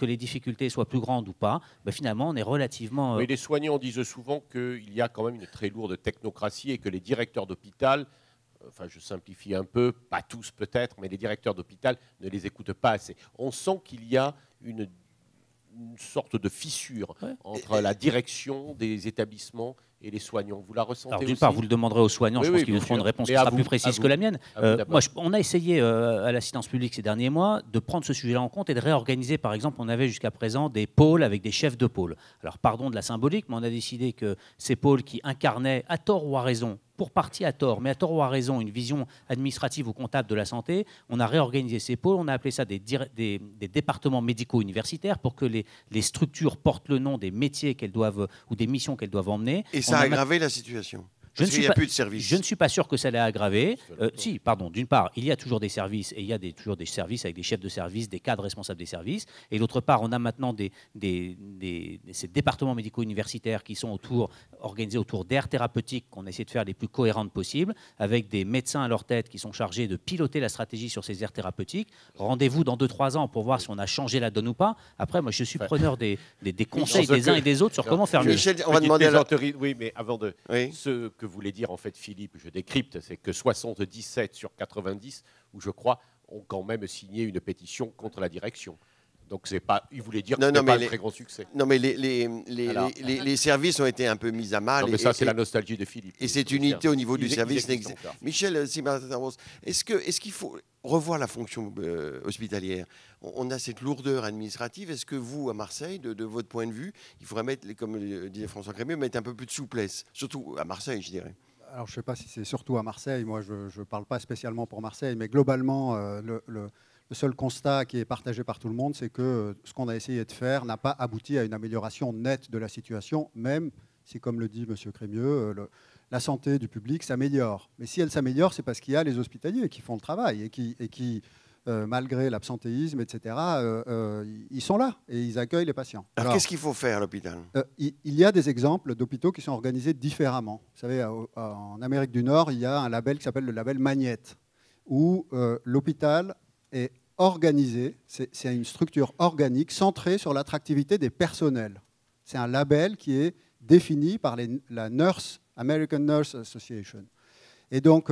les difficultés soient plus grandes ou pas, finalement, on est relativement... Mais les soignants disent souvent qu'il y a quand même une très lourde technocratie et que les directeurs d'hôpital, enfin je simplifie un peu, pas tous peut-être, mais les directeurs d'hôpital ne les écoutent pas assez. On sent qu'il y a une sorte de fissure entre la direction des établissements et les soignants. Vous la ressentez? Alors, d'une part, vous le demanderez aux soignants, je pense qu'ils vous feront une réponse qui sera plus précise que la mienne. On a essayé à l'assistance publique ces derniers mois de prendre ce sujet-là en compte et de réorganiser. Par exemple, on avait jusqu'à présent des pôles avec des chefs de pôle. Alors, pardon de la symbolique, mais on a décidé que ces pôles qui incarnaient, à tort ou à raison, pour partie à tort, mais à tort ou à raison, une vision administrative ou comptable de la santé, on a réorganisé ces pôles, on a appelé ça des départements médicaux universitaires pour que les structures portent le nom des métiers qu'elles doivent ou des missions qu'elles doivent emmener. Et ça a aggravé la situation. Parce qu'il n'y a plus de services. Je ne suis pas sûr que ça l'ait aggravé. Si, pardon, d'une part, il y a toujours des services et il y a toujours des services avec des chefs de service, des cadres responsables des services. Et d'autre part, on a maintenant ces départements médicaux universitaires qui sont organisés autour d'aires thérapeutiques qu'on essaie de faire les plus cohérentes possibles, avec des médecins à leur tête qui sont chargés de piloter la stratégie sur ces aires thérapeutiques. Rendez-vous dans 2-3 ans pour voir si on a changé la donne ou pas. Après, moi, je suis preneur des conseils des uns et des autres sur comment faire mieux. Michel, on va demander Oui, mais avant de... Ce que voulait dire en fait Philippe, je décrypte, c'est que 77 sur 90, où je crois, ont quand même signé une pétition contre la direction. Donc c'est pas, il voulait dire que ce n'est pas un très grand succès. Non mais les services ont été un peu mis à mal. Non, mais ça c'est la nostalgie de Philippe. Et cette unité au niveau du service n'existe. Michel Simard-Tarros, est-ce qu'il faut revoir la fonction hospitalière? On a cette lourdeur administrative. Est-ce que vous, à Marseille, de votre point de vue, il faudrait mettre, comme disait François Crémieux, mettre un peu plus de souplesse, surtout à Marseille, je dirais? Alors, je ne sais pas si c'est surtout à Marseille. Moi, je ne parle pas spécialement pour Marseille, mais globalement, le seul constat qui est partagé par tout le monde, c'est que ce qu'on a essayé de faire n'a pas abouti à une amélioration nette de la situation, même si, comme le dit M. Crémieux, la santé du public s'améliore. Mais si elle s'améliore, c'est parce qu'il y a les hospitaliers qui font le travail et qui malgré l'absentéisme, etc., ils sont là et ils accueillent les patients. Alors qu'est-ce qu'il faut faire à l'hôpital? Il y a des exemples d'hôpitaux qui sont organisés différemment. Vous savez, en Amérique du Nord, il y a un label qui s'appelle le label Magnette, où l'hôpital est organisé, c'est une structure organique centrée sur l'attractivité des personnels. C'est un label qui est défini par la American Nurse Association. Et donc,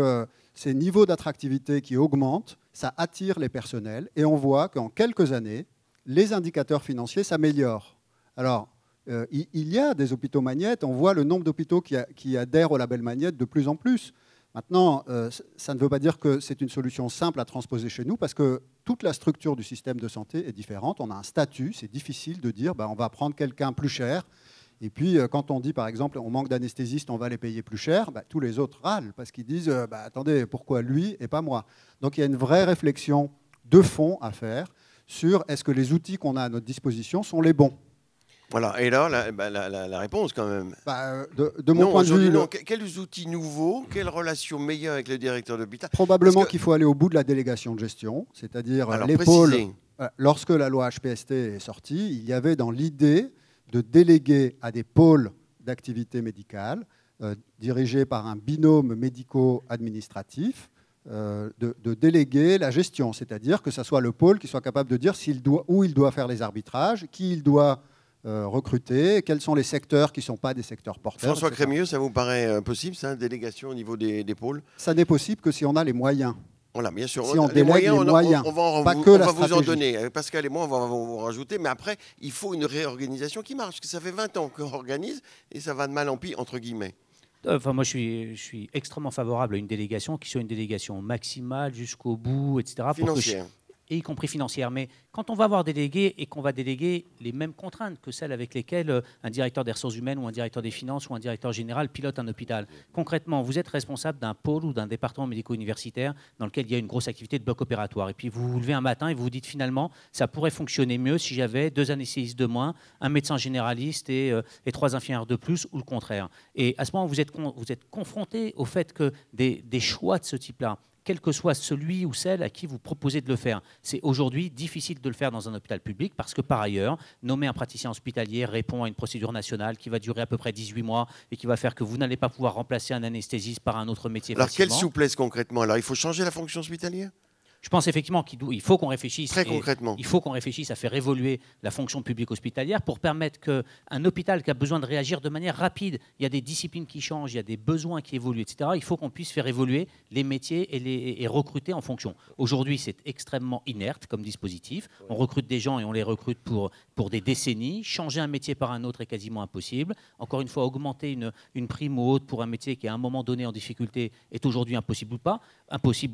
ces niveaux d'attractivité qui augmentent, ça attire les personnels. Et on voit qu'en quelques années, les indicateurs financiers s'améliorent. Alors, il y a des hôpitaux Magnette. On voit le nombre d'hôpitaux qui adhèrent au label Magnette de plus en plus. Maintenant, ça ne veut pas dire que c'est une solution simple à transposer chez nous, parce que toute la structure du système de santé est différente. On a un statut, c'est difficile de dire on va prendre quelqu'un plus cher. Et puis, quand on dit, par exemple, on manque d'anesthésistes, on va les payer plus cher, tous les autres râlent parce qu'ils disent attendez, pourquoi lui et pas moi? Donc, il y a une vraie réflexion de fond à faire sur est-ce que les outils qu'on a à notre disposition sont les bons. Voilà, et là, la réponse quand même. De mon point de vue... Non. Quels outils nouveaux, quelle relation meilleure avec le directeur d'hôpital? Probablement qu'il faut aller au bout de la délégation de gestion, c'est-à-dire les pôles. Lorsque la loi HPST est sortie, il y avait dans l'idée de déléguer à des pôles d'activité médicale, dirigés par un binôme médico-administratif, de déléguer la gestion, c'est-à-dire que ce soit le pôle qui soit capable de dire où il doit faire les arbitrages, qui il doit recruter, quels sont les secteurs qui ne sont pas des secteurs porteurs. François Crémieux, ça vous paraît possible, ça, délégation au niveau des pôles? Ça n'est possible que si on a les moyens. Voilà, bien sûr. Si on délègue les moyens, on va vous en donner. Pascal et moi, on va vous rajouter. Mais après, il faut une réorganisation qui marche. Parce que ça fait 20 ans qu'on organise et ça va de mal en pis, entre guillemets. Enfin, moi, je suis extrêmement favorable à une délégation qui soit une délégation maximale jusqu'au bout, etc. Financière. Et y compris financière. Mais quand on va avoir délégué et qu'on va déléguer les mêmes contraintes que celles avec lesquelles un directeur des ressources humaines ou un directeur des finances ou un directeur général pilote un hôpital, concrètement, vous êtes responsable d'un pôle ou d'un département médico-universitaire dans lequel il y a une grosse activité de bloc opératoire. Et puis vous vous levez un matin et vous vous dites finalement, ça pourrait fonctionner mieux si j'avais 2 anesthésistes de moins, un médecin généraliste et 3 infirmières de plus, ou le contraire. Et à ce moment, vous êtes confronté au fait que des choix de ce type-là, quel que soit celui ou celle à qui vous proposez de le faire. C'est aujourd'hui difficile de le faire dans un hôpital public parce que, par ailleurs, nommer un praticien hospitalier répond à une procédure nationale qui va durer à peu près 18 mois et qui va faire que vous n'allez pas pouvoir remplacer un anesthésiste par un autre métier facilement. Alors, quelle souplesse concrètement? Alors, il faut changer la fonction hospitalière? Je pense effectivement qu'il faut qu'on réfléchisse. Très concrètement. Il faut qu'on réfléchisse à faire évoluer la fonction publique hospitalière pour permettre qu'un hôpital qui a besoin de réagir de manière rapide, il y a des disciplines qui changent, il y a des besoins qui évoluent, etc. Il faut qu'on puisse faire évoluer les métiers et recruter en fonction. Aujourd'hui, c'est extrêmement inerte comme dispositif. On recrute des gens et on les recrute pour des décennies. Changer un métier par un autre est quasiment impossible. Encore une fois, augmenter une prime ou autre pour un métier qui, à un moment donné, en difficulté, est aujourd'hui impossible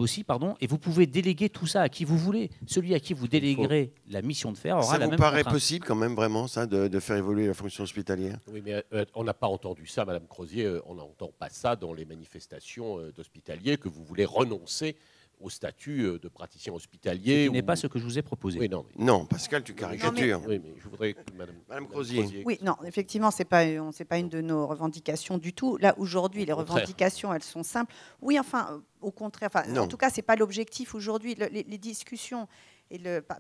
aussi. Et vous pouvez déléguer tout ça à qui vous voulez. Celui à qui vous déléguerez la mission de faire aura la même contrainte. Ça vous paraît possible quand même vraiment ça de faire évoluer la fonction hospitalière? Oui, mais on n'a pas entendu ça, Madame Crozier. On n'entend pas ça dans les manifestations d'hospitaliers que vous voulez renoncer au statut de praticien hospitalier. Ce n'est pas ce que je vous ai proposé. Oui, non, Pascal, tu caricatures. Oui, mais je voudrais que Madame Crozier. Oui, non, effectivement, c'est pas une de nos revendications du tout. Là, aujourd'hui, les revendications, elles sont simples. Oui, enfin, au contraire. En tout cas, c'est pas l'objectif aujourd'hui. Les discussions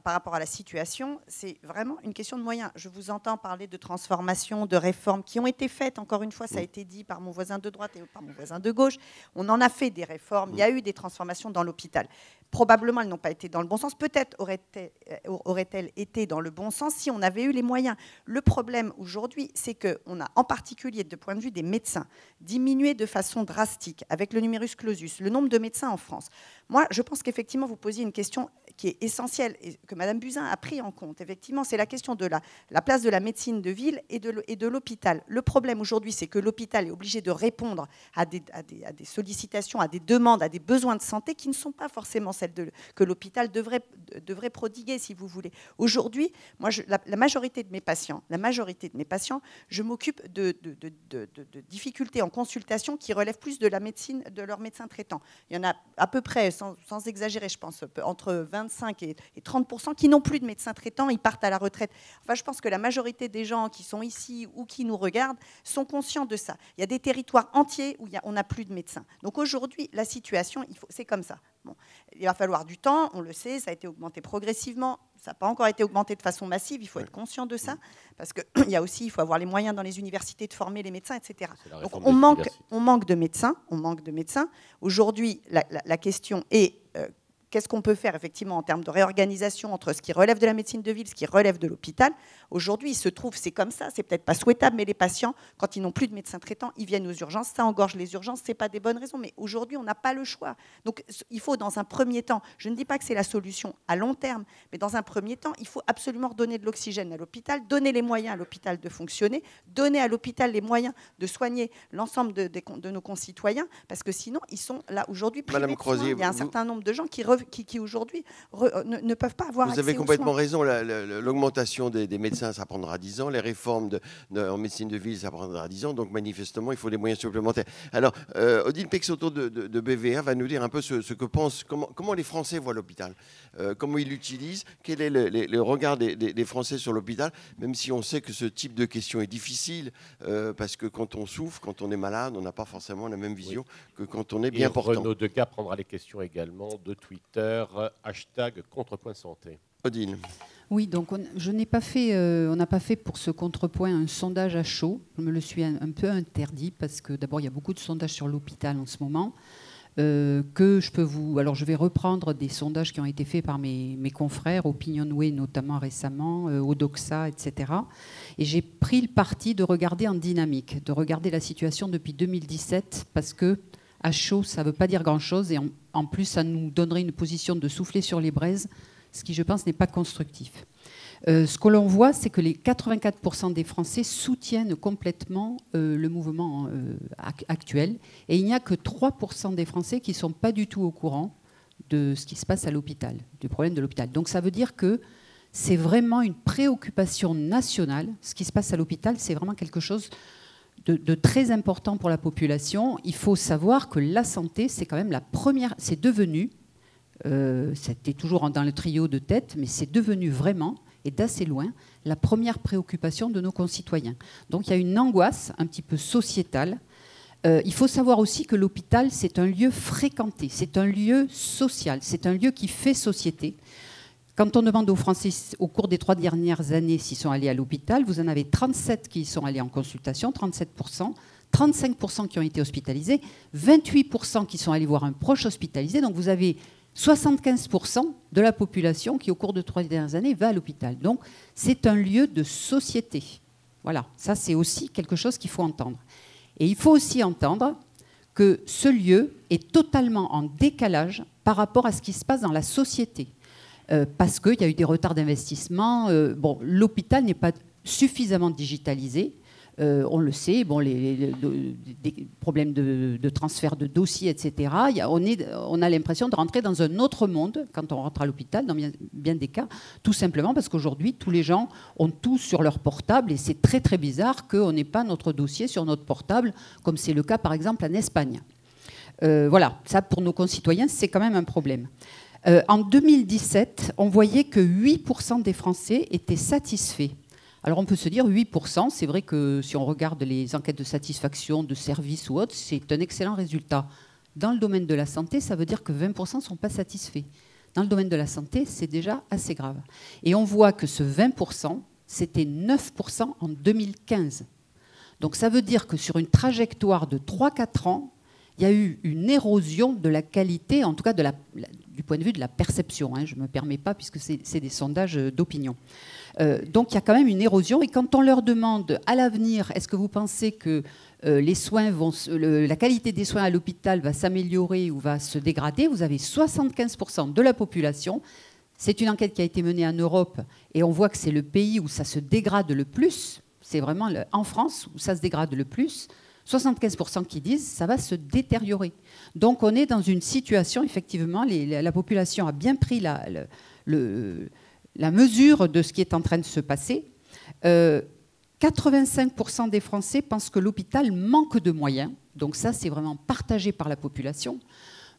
par rapport à la situation, c'est vraiment une question de moyens. Je vous entends parler de transformation, de réformes qui ont été faites. Encore une fois, ça a été dit par mon voisin de droite et par mon voisin de gauche. On en a fait des réformes. Il y a eu des transformations dans l'hôpital. Probablement, elles n'ont pas été dans le bon sens. Peut-être auraient-elles été dans le bon sens si on avait eu les moyens. Le problème aujourd'hui, c'est qu'on a, en particulier de point de vue des médecins, diminué de façon drastique avec le numerus clausus, le nombre de médecins en France. Moi, je pense qu'effectivement, vous posiez une question qui est essentiel et que Mme Buzyn a pris en compte, effectivement, c'est la question de la place de la médecine de ville et de l'hôpital. Le problème aujourd'hui, c'est que l'hôpital est obligé de répondre à des sollicitations, à des demandes, à des besoins de santé qui ne sont pas forcément celles que l'hôpital devrait prodiguer, si vous voulez. Aujourd'hui, moi, la majorité de mes patients, je m'occupe de difficultés en consultation qui relèvent plus de la médecine de leur médecin traitant. Il y en a à peu près, sans exagérer, je pense, entre 25 et 30% qui n'ont plus de médecin traitant, ils partent à la retraite. Enfin, je pense que la majorité des gens qui sont ici ou qui nous regardent sont conscients de ça. Il y a des territoires entiers où on n'a plus de médecins. Donc aujourd'hui, la situation, c'est comme ça. Bon, il va falloir du temps, on le sait, ça a été augmenté progressivement, ça n'a pas encore été augmenté de façon massive, il faut être conscient de ça, parce il faut avoir les moyens dans les universités de former les médecins, etc. Donc on manque de médecins. Aujourd'hui, la question est qu'est-ce qu'on peut faire effectivement en termes de réorganisation entre ce qui relève de la médecine de ville, ce qui relève de l'hôpital. Aujourd'hui, il se trouve, c'est comme ça, c'est peut-être pas souhaitable, mais les patients, quand ils n'ont plus de médecin traitant, ils viennent aux urgences, ça engorge les urgences, c'est pas des bonnes raisons, mais aujourd'hui, on n'a pas le choix. Donc, il faut dans un premier temps, je ne dis pas que c'est la solution à long terme, mais dans un premier temps, il faut absolument redonner de l'oxygène à l'hôpital, donner les moyens à l'hôpital de fonctionner, donner à l'hôpital les moyens de soigner l'ensemble de nos concitoyens, parce que sinon, ils sont là aujourd'hui privés de soins. Il y a un certain nombre de gens qui aujourd'hui ne peuvent pas avoir accès aux soins. Vous avez complètement raison. L'augmentation des médecins, ça prendra 10 ans. Les réformes en médecine de ville, ça prendra 10 ans. Donc, manifestement, il faut des moyens supplémentaires. Alors, Odile Peixoto de BVA va nous dire un peu ce que pensent, comment les Français voient l'hôpital, comment ils l'utilisent, quel est le regard des Français sur l'hôpital, même si on sait que ce type de question est difficile, parce que quand on souffre, quand on est malade, on n'a pas forcément la même vision que quand on est bien portant. Renaud Degas prendra les questions également de Twitter, hashtag Contrepoint Santé. Odile. Oui, donc on n'a pas fait pour ce contrepoint un sondage à chaud. Je me le suis un peu interdit parce que d'abord il y a beaucoup de sondages sur l'hôpital en ce moment. Alors je vais reprendre des sondages qui ont été faits par mes confrères, Opinionway notamment récemment, Odoxa, etc. Et j'ai pris le parti de regarder en dynamique, de regarder la situation depuis 2017 parce que à chaud, ça ne veut pas dire grand-chose et en plus, ça nous donnerait une position de souffler sur les braises, ce qui, je pense, n'est pas constructif. Ce que l'on voit, c'est que les 84% des Français soutiennent complètement le mouvement actuel et il n'y a que 3% des Français qui ne sont pas du tout au courant de ce qui se passe à l'hôpital, du problème de l'hôpital. Donc ça veut dire que c'est vraiment une préoccupation nationale. Ce qui se passe à l'hôpital, c'est vraiment quelque chose de très important pour la population. Il faut savoir que la santé, c'est quand même la première, c'est devenu, c'était toujours dans le trio de tête, mais c'est devenu vraiment, et d'assez loin, la première préoccupation de nos concitoyens. Donc il y a une angoisse un petit peu sociétale. Il faut savoir aussi que l'hôpital, c'est un lieu fréquenté, c'est un lieu social, c'est un lieu qui fait société. Quand on demande aux Français au cours des 3 dernières années s'ils sont allés à l'hôpital, vous en avez 37 qui y sont allés en consultation, 37%, 35% qui ont été hospitalisés, 28% qui sont allés voir un proche hospitalisé. Donc vous avez 75% de la population qui, au cours de 3 dernières années, va à l'hôpital. Donc c'est un lieu de société. Voilà, ça c'est aussi quelque chose qu'il faut entendre. Et il faut aussi entendre que ce lieu est totalement en décalage par rapport à ce qui se passe dans la société. Parce qu'il y a eu des retards d'investissement. L'hôpital n'est pas suffisamment digitalisé. On le sait, des problèmes de transfert de dossiers, etc. On a l'impression de rentrer dans un autre monde quand on rentre à l'hôpital, dans bien des cas, tout simplement parce qu'aujourd'hui, tous les gens ont tout sur leur portable et c'est très très bizarre qu'on n'ait pas notre dossier sur notre portable, comme c'est le cas par exemple en Espagne. Voilà, ça pour nos concitoyens, c'est quand même un problème. En 2017, on voyait que 8% des Français étaient satisfaits. Alors on peut se dire 8%, c'est vrai que si on regarde les enquêtes de satisfaction de services ou autres, c'est un excellent résultat. Dans le domaine de la santé, ça veut dire que 20% ne sont pas satisfaits. Dans le domaine de la santé, c'est déjà assez grave. Et on voit que ce 20%, c'était 9% en 2015. Donc ça veut dire que sur une trajectoire de 3-4 ans, il y a eu une érosion de la qualité, en tout cas du point de vue de la perception. Je ne me permets pas, puisque c'est des sondages d'opinion. Donc il y a quand même une érosion. Et quand on leur demande à l'avenir, est-ce que vous pensez que les soins la qualité des soins à l'hôpital va s'améliorer ou va se dégrader, vous avez 75% de la population, C'est une enquête qui a été menée en Europe et on voit que c'est le pays où ça se dégrade le plus. C'est vraiment en France où ça se dégrade le plus. 75% qui disent ça va se détériorer. Donc on est dans une situation, effectivement, la population a bien pris la mesure de ce qui est en train de se passer. 85% des Français pensent que l'hôpital manque de moyens. Donc ça, c'est vraiment partagé par la population.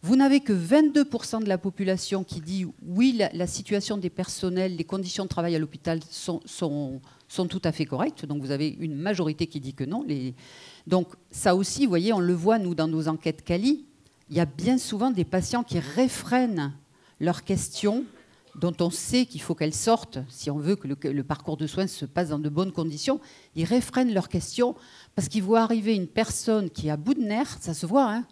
Vous n'avez que 22% de la population qui dit oui, la situation des personnels, les conditions de travail à l'hôpital sont tout à fait correctes. Donc vous avez une majorité qui dit que non. Donc ça aussi, vous voyez, on le voit, nous, dans nos enquêtes Cali, il y a bien souvent des patients qui réfrènent leurs questions dont on sait qu'il faut qu'elles sortent, si on veut que le parcours de soins se passe dans de bonnes conditions. Ils réfrènent leurs questions parce qu'ils voient arriver une personne qui est à bout de nerfs, ça se voit, hein.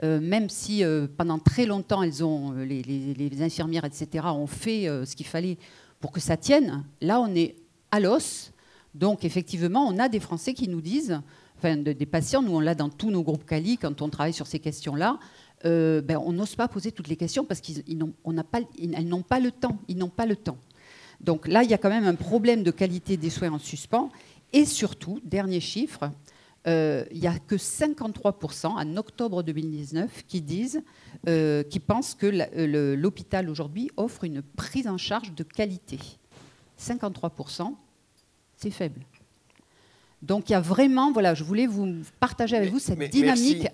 Même si pendant très longtemps, les infirmières, etc., ont fait ce qu'il fallait pour que ça tienne. Là, on est à l'os. Donc, effectivement, on a des Français qui nous disent, enfin, des patients, nous, on l'a dans tous nos groupes Cali, quand on travaille sur ces questions-là, on n'ose pas poser toutes les questions parce qu'elles n'ont pas le temps. Ils n'ont pas le temps. Donc là, il y a quand même un problème de qualité des soins en suspens. Et surtout, dernier chiffre, il n'y a que 53% en octobre 2019 qui pensent que l'hôpital aujourd'hui offre une prise en charge de qualité. 53%, c'est faible. Donc il y a vraiment, voilà, je voulais vous partager avec vous cette dynamique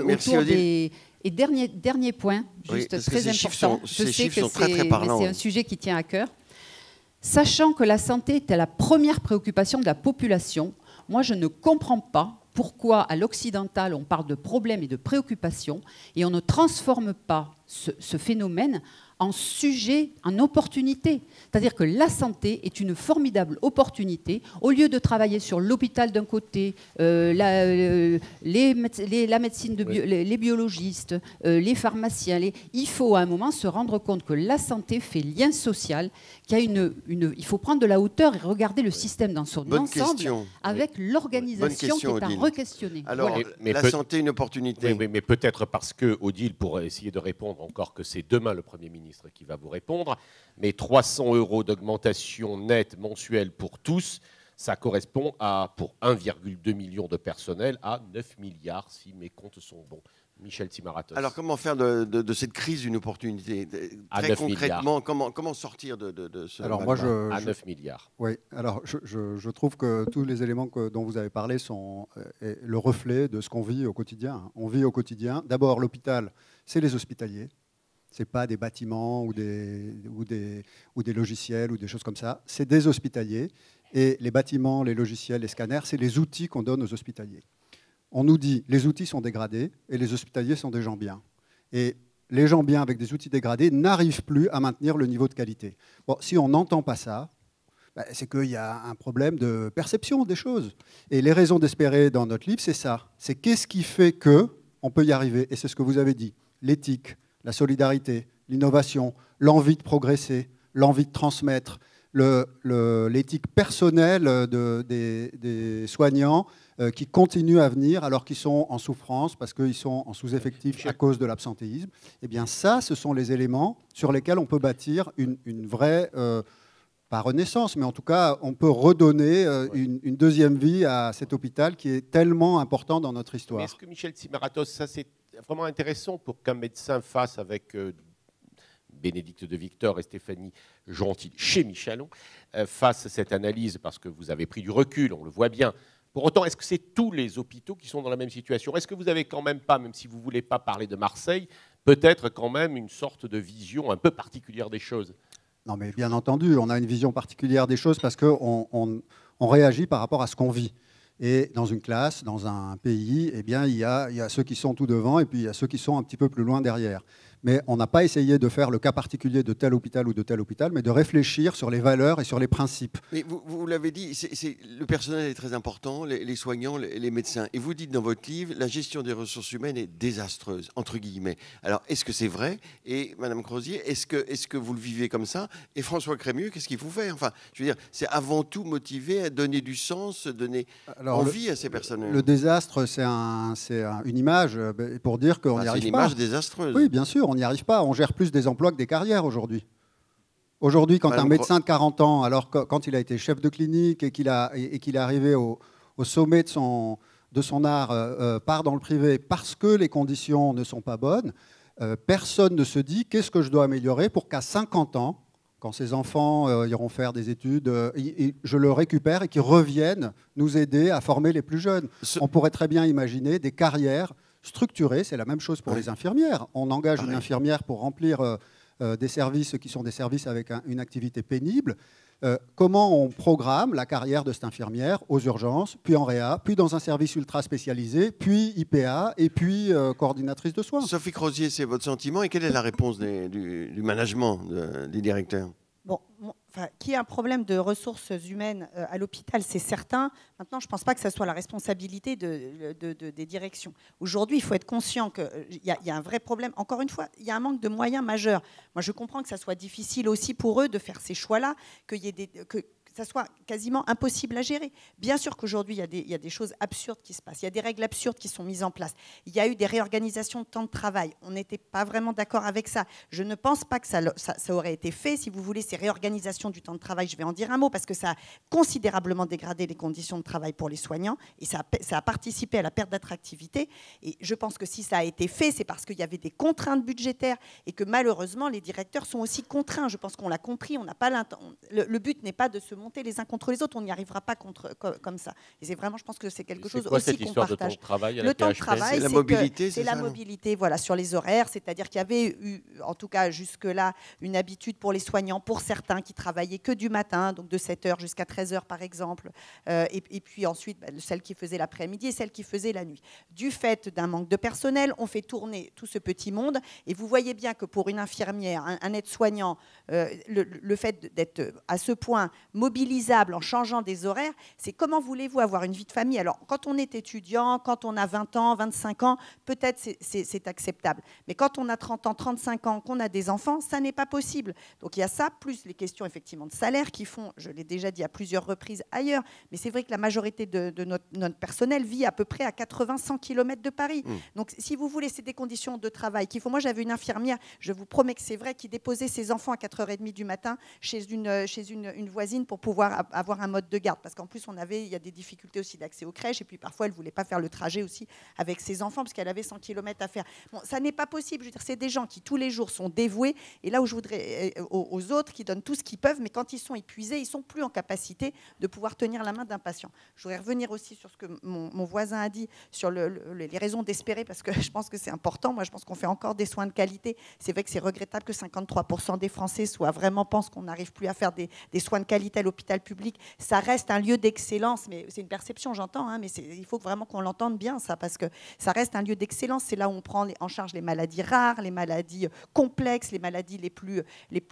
autour des... Et dernier point, juste oui, très important, je sais que c'est un sujet qui tient à cœur. Sachant que la santé était la première préoccupation de la population, moi je ne comprends pas pourquoi à l'occidental on parle de problèmes et de préoccupations et on ne transforme pas ce phénomène en sujet, en opportunité. C'est-à-dire que la santé est une formidable opportunité. Au lieu de travailler sur l'hôpital d'un côté, la médecine, les biologistes, les pharmaciens, il faut à un moment se rendre compte que la santé fait lien social, il faut prendre de la hauteur et regarder le système dans son ensemble avec l'organisation qui est à re-questionner. Alors, voilà. La santé, une opportunité. Oui, mais peut-être parce que, Odile, pour essayer de répondre encore que c'est demain le Premier ministre qui va vous répondre, mais 300 € d'augmentation nette mensuelle pour tous, ça correspond à, pour 1,2 million de personnel, à 9 milliards, si mes comptes sont bons. Michel Tsimmaratos. Alors, comment faire de cette crise une opportunité? Très concrètement, comment sortir de ce... Alors, moi, à 9 milliards. Oui, alors je trouve que tous les éléments dont vous avez parlé sont le reflet de ce qu'on vit au quotidien. On vit au quotidien. D'abord, l'hôpital, c'est les hospitaliers. Ce n'est pas des bâtiments ou des logiciels ou des choses comme ça. C'est des hospitaliers. Et les bâtiments, les logiciels, les scanners, c'est les outils qu'on donne aux hospitaliers. On nous dit les outils sont dégradés et les hospitaliers sont des gens bien. Et les gens bien avec des outils dégradés n'arrivent plus à maintenir le niveau de qualité. Bon, si on n'entend pas ça, c'est qu'il y a un problème de perception des choses. Et les raisons d'espérer dans notre livre, c'est ça. C'est qu'est-ce qui fait qu'on peut y arriver. Et c'est ce que vous avez dit. L'éthique, la solidarité, l'innovation, l'envie de progresser, l'envie de transmettre, l'éthique personnelle des soignants qui continuent à venir alors qu'ils sont en souffrance parce qu'ils sont en sous-effectif à cause de l'absentéisme. Eh bien ça, ce sont les éléments sur lesquels on peut bâtir une vraie, pas renaissance, mais en tout cas, on peut redonner une deuxième vie à cet hôpital qui est tellement important dans notre histoire. Mais est-ce que Michel Tsimmaratos, ça c'est vraiment intéressant pour qu'un médecin fasse avec Bénédicte de Victor et Stéphanie Gentil chez Michelon, fasse cette analyse parce que vous avez pris du recul, on le voit bien. Pour autant, est-ce que c'est tous les hôpitaux qui sont dans la même situation? Est-ce que vous n'avez quand même pas, même si vous ne voulez pas parler de Marseille, peut-être quand même une sorte de vision un peu particulière des choses? Non, mais bien entendu, on a une vision particulière des choses parce qu'on réagit par rapport à ce qu'on vit. Et dans une classe, dans un pays, eh bien, il y a ceux qui sont tout devant et puis il y a ceux qui sont un petit peu plus loin derrière. Mais on n'a pas essayé de faire le cas particulier de tel hôpital ou de tel hôpital, mais de réfléchir sur les valeurs et sur les principes. Mais vous l'avez dit, le personnel est très important, les soignants, les médecins. Et vous dites dans votre livre, la gestion des ressources humaines est désastreuse, entre guillemets. Alors, est-ce que c'est vrai? Et Madame Crozier, est-ce que vous le vivez comme ça? Et François Crémieux, qu'est-ce qu'il faut faire? Enfin, je veux dire, c'est avant tout motiver à donner du sens, donner envie à ces personnels. Le désastre, c'est une image pour dire qu'on n'y arrive pas. C'est une image désastreuse. Oui, bien sûr, on n'y arrive pas. On gère plus des emplois que des carrières aujourd'hui. Aujourd'hui, quand un Madame médecin de 40 ans, alors que, quand il a été chef de clinique et qu'il est arrivé au sommet de son art, part dans le privé parce que les conditions ne sont pas bonnes, personne ne se dit qu'est-ce que je dois améliorer pour qu'à 50 ans, quand ses enfants iront faire des études, je le récupère et qu'ils reviennent nous aider à former les plus jeunes. On pourrait très bien imaginer des carrières structurées, c'est la même chose pour les infirmières. On engage une infirmière pour remplir des services qui sont des services avec une activité pénible. Comment on programme la carrière de cette infirmière aux urgences, puis en réa, puis dans un service ultra spécialisé, puis IPA, et puis coordinatrice de soins. Sophie Crozier, c'est votre sentiment et quelle est la réponse du management, des directeurs? Bon, qu'il y ait un problème de ressources humaines à l'hôpital, c'est certain. Maintenant, je ne pense pas que ça soit la responsabilité des directions. Aujourd'hui, il faut être conscient qu'il y a un vrai problème. Encore une fois, il y a un manque de moyens majeur. Moi, je comprends que ça soit difficile aussi pour eux de faire ces choix-là, que ça soit quasiment impossible à gérer. Bien sûr qu'aujourd'hui, il y a des choses absurdes qui se passent. Il y a des règles absurdes qui sont mises en place. Il y a eu des réorganisations de temps de travail. On n'était pas vraiment d'accord avec ça. Je ne pense pas que ça aurait été fait. Si vous voulez, ces réorganisations du temps de travail, je vais en dire un mot, parce que ça a considérablement dégradé les conditions de travail pour les soignants et ça a participé à la perte d'attractivité. Et je pense que si ça a été fait, c'est parce qu'il y avait des contraintes budgétaires et que malheureusement, les directeurs sont aussi contraints. Je pense qu'on l'a compris. On n'a pas le but n'est pas de se monter les uns contre les autres, on n'y arrivera pas comme ça. Et c'est vraiment, je pense que c'est quelque chose aussi qu'on partage. Le temps de travail, c'est la mobilité, c'est la mobilité, voilà, sur les horaires, c'est-à-dire qu'il y avait eu, en tout cas jusque-là, une habitude pour les soignants, pour certains qui travaillaient que du matin, donc de 7h jusqu'à 13h par exemple, et puis ensuite celles qui faisaient l'après-midi et celles qui faisaient la nuit. Du fait d'un manque de personnel, on fait tourner tout ce petit monde, et vous voyez bien que pour une infirmière, un aide-soignant, le fait d'être à ce point mobilisable en changeant des horaires, c'est comment voulez-vous avoir une vie de famille? Alors, quand on est étudiant, quand on a 20 ans, 25 ans, peut-être c'est acceptable. Mais quand on a 30 ans, 35 ans, qu'on a des enfants, ça n'est pas possible. Donc, il y a ça, plus les questions effectivement de salaire qui font, je l'ai déjà dit à plusieurs reprises ailleurs, mais c'est vrai que la majorité de notre personnel vit à peu près à 80-100 km de Paris. Donc, si vous voulez, c'est des conditions de travail qu'il faut. Moi, j'avais une infirmière, je vous promets que c'est vrai, qui déposait ses enfants à 4h30 du matin chez une voisine pour pouvoir avoir un mode de garde. Parce qu'en plus, il y a des difficultés aussi d'accès aux crèches. Et puis parfois, elle ne voulait pas faire le trajet aussi avec ses enfants parce qu'elle avait 100 km à faire. Bon, ça n'est pas possible. Je veux dire, c'est des gens qui, tous les jours, sont dévoués. Et là où je voudrais, aux autres, qui donnent tout ce qu'ils peuvent, mais quand ils sont épuisés, ils ne sont plus en capacité de pouvoir tenir la main d'un patient. Je voudrais revenir aussi sur ce que mon voisin a dit sur les raisons d'espérer, parce que je pense que c'est important. Moi, je pense qu'on fait encore des soins de qualité. C'est vrai que c'est regrettable que 53% des Français pensent qu'on n'arrive plus à faire des soins de qualité à l'hôpital public. Ça reste un lieu d'excellence, mais c'est une perception, j'entends, hein, mais il faut vraiment qu'on l'entende bien, ça, parce que ça reste un lieu d'excellence. C'est là où on prend en charge les maladies rares, les maladies complexes, les maladies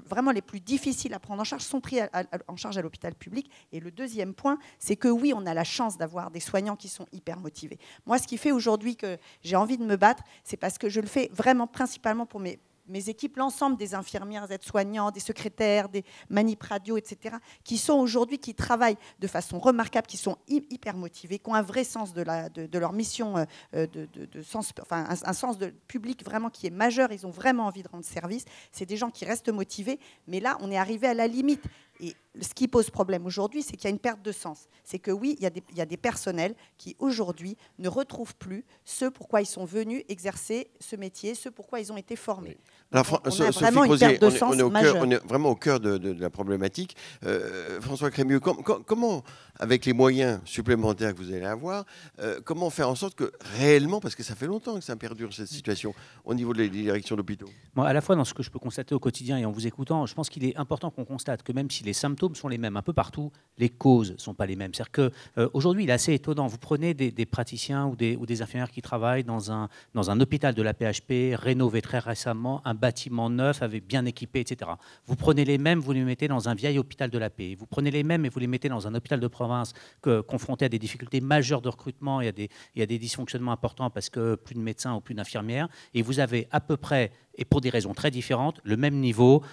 vraiment les plus difficiles à prendre en charge sont prises en charge à l'hôpital public. Et le deuxième point, c'est que oui, on a la chance d'avoir des soignants qui sont hyper motivés. Moi, ce qui fait aujourd'hui que j'ai envie de me battre, c'est parce que je le fais vraiment principalement pour mes équipes, l'ensemble des infirmières, aides-soignants, des secrétaires, des manip radio, etc., qui sont aujourd'hui, qui travaillent de façon remarquable, qui sont hyper motivés, qui ont un vrai sens de leur mission, un sens de public vraiment qui est majeur. Ils ont vraiment envie de rendre service. C'est des gens qui restent motivés, mais là, on est arrivé à la limite. Et ce qui pose problème aujourd'hui, c'est qu'il y a une perte de sens. C'est que oui, il y a des personnels qui aujourd'hui ne retrouvent plus ce pourquoi ils sont venus exercer ce métier, ce pourquoi ils ont été formés. Alors, on a vraiment une perte de sens majeure. On est vraiment au cœur de la problématique. François Crémieux, comment, avec les moyens supplémentaires que vous allez avoir, comment faire en sorte que réellement, parce que ça fait longtemps que ça perdure cette situation, au niveau des directions d'hôpitaux? Moi, à la fois dans ce que je peux constater au quotidien et en vous écoutant, je pense qu'il est important qu'on constate que même si les symptômes sont les mêmes un peu partout, les causes ne sont pas les mêmes. C'est-à-dire qu'aujourd'hui, il est assez étonnant. Vous prenez des praticiens ou des infirmières qui travaillent dans un hôpital de la PHP, rénové très récemment, un bâtiment neuf, avec bien équipé, etc. Vous prenez les mêmes, vous les mettez dans un vieil hôpital de la paix. Vous prenez les mêmes et vous les mettez dans un hôpital de province confronté à des difficultés majeures de recrutement et à des dysfonctionnements importants parce que plus de médecins ou plus d'infirmières. Et vous avez à peu près, et pour des raisons très différentes, le même niveau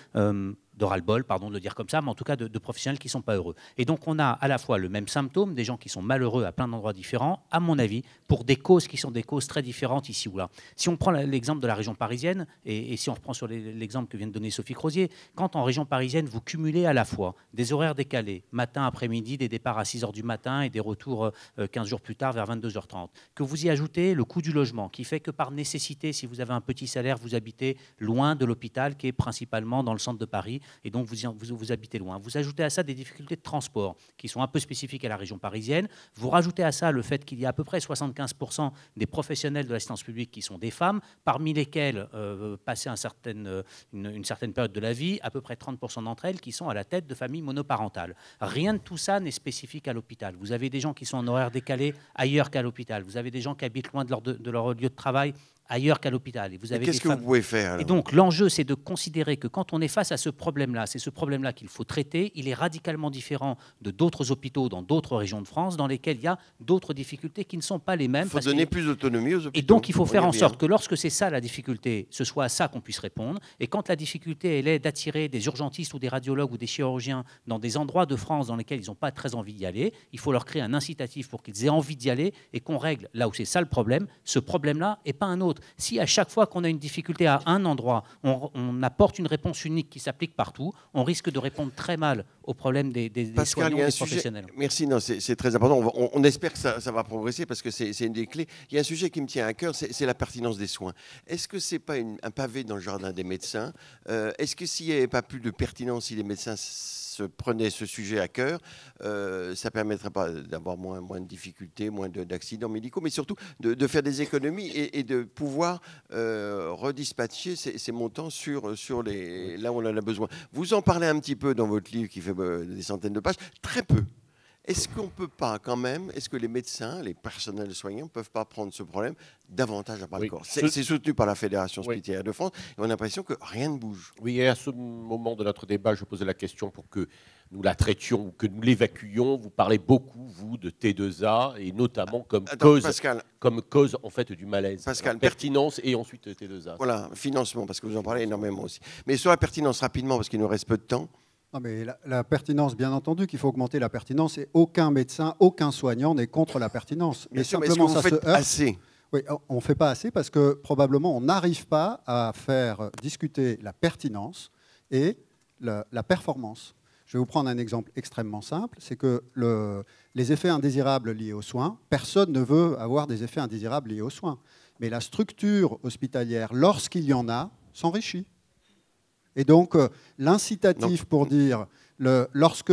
de ras-le-bol, pardon de le dire comme ça, mais en tout cas de professionnels qui ne sont pas heureux. Et donc on a à la fois le même symptôme, des gens qui sont malheureux à plein d'endroits différents, à mon avis, pour des causes qui sont des causes très différentes ici ou là. Si on prend l'exemple de la région parisienne, et si on reprend sur l'exemple que vient de donner Sophie Crozier, quand en région parisienne, vous cumulez à la fois des horaires décalés, matin, après-midi, des départs à 6 h du matin et des retours 15 jours plus tard vers 22 h 30, que vous y ajoutez le coût du logement, qui fait que par nécessité, si vous avez un petit salaire, vous habitez loin de l'hôpital, qui est principalement dans le centre de Paris, et donc vous habitez loin. Vous ajoutez à ça des difficultés de transport, qui sont un peu spécifiques à la région parisienne. Vous rajoutez à ça le fait qu'il y a à peu près 75% des professionnels de l'assistance publique qui sont des femmes, parmi lesquelles, passé une certaine période de la vie, à peu près 30% d'entre elles qui sont à la tête de familles monoparentales. Rien de tout ça n'est spécifique à l'hôpital. Vous avez des gens qui sont en horaire décalé ailleurs qu'à l'hôpital. Vous avez des gens qui habitent loin de leur lieu de travail ailleurs qu'à l'hôpital. Qu'est-ce que vous pouvez faire alors ? Et donc l'enjeu, c'est de considérer que quand on est face à ce problème-là, c'est ce problème-là qu'il faut traiter. Il est radicalement différent de d'autres hôpitaux dans d'autres régions de France dans lesquelles il y a d'autres difficultés qui ne sont pas les mêmes. Il faut donner plus d'autonomie aux hôpitaux. Et donc il faut faire en sorte que lorsque c'est ça la difficulté, ce soit à ça qu'on puisse répondre. Et quand la difficulté elle est d'attirer des urgentistes ou des radiologues ou des chirurgiens dans des endroits de France dans lesquels ils n'ont pas très envie d'y aller, il faut leur créer un incitatif pour qu'ils aient envie d'y aller et qu'on règle là où c'est ça le problème, ce problème-là et pas un autre. Si à chaque fois qu'on a une difficulté à un endroit, on apporte une réponse unique qui s'applique partout, on risque de répondre très mal aux problèmes des soignants et des professionnels. Merci, c'est très important. On espère que ça va progresser parce que c'est une des clés. Il y a un sujet qui me tient à cœur, c'est la pertinence des soins. Est-ce que ce n'est pas un pavé dans le jardin des médecins ? Est-ce que s'il n'y avait pas plus de pertinence, si les médecins se prenaient ce sujet à cœur, ça permettrait pas d'avoir moins de difficultés, moins d'accidents médicaux, mais surtout de faire des économies et de pouvoir redispatcher ces montants sur là où on en a besoin. Vous en parlez un petit peu dans votre livre qui fait des centaines de pages, très peu. Est-ce qu'on peut pas quand même, est-ce que les médecins, les personnels soignants ne peuvent pas prendre ce problème davantage à bras le corps ? C'est soutenu par la Fédération hospitalière de France et on a l'impression que rien ne bouge. Oui, et à ce moment de notre débat, je posais la question pour que nous la traitions ou que nous l'évacuions. Vous parlez beaucoup, vous, de T2A et notamment comme cause en fait du malaise. Pascal, alors, pertinence et ensuite T2A. Voilà, financement, parce que vous en parlez énormément aussi. Mais sur la pertinence, rapidement, parce qu'il nous reste peu de temps. Non, mais la pertinence, bien entendu qu'il faut augmenter la pertinence et aucun médecin, aucun soignant n'est contre la pertinence. Mais simplement, ça se heurte. Assez. Oui, on ne fait pas assez parce que probablement on n'arrive pas à faire discuter la pertinence et la performance. Je vais vous prendre un exemple extrêmement simple, c'est que les effets indésirables liés aux soins, personne ne veut avoir des effets indésirables liés aux soins. Mais la structure hospitalière, lorsqu'il y en a, s'enrichit. Et donc, l'incitatif pour dire, lorsque,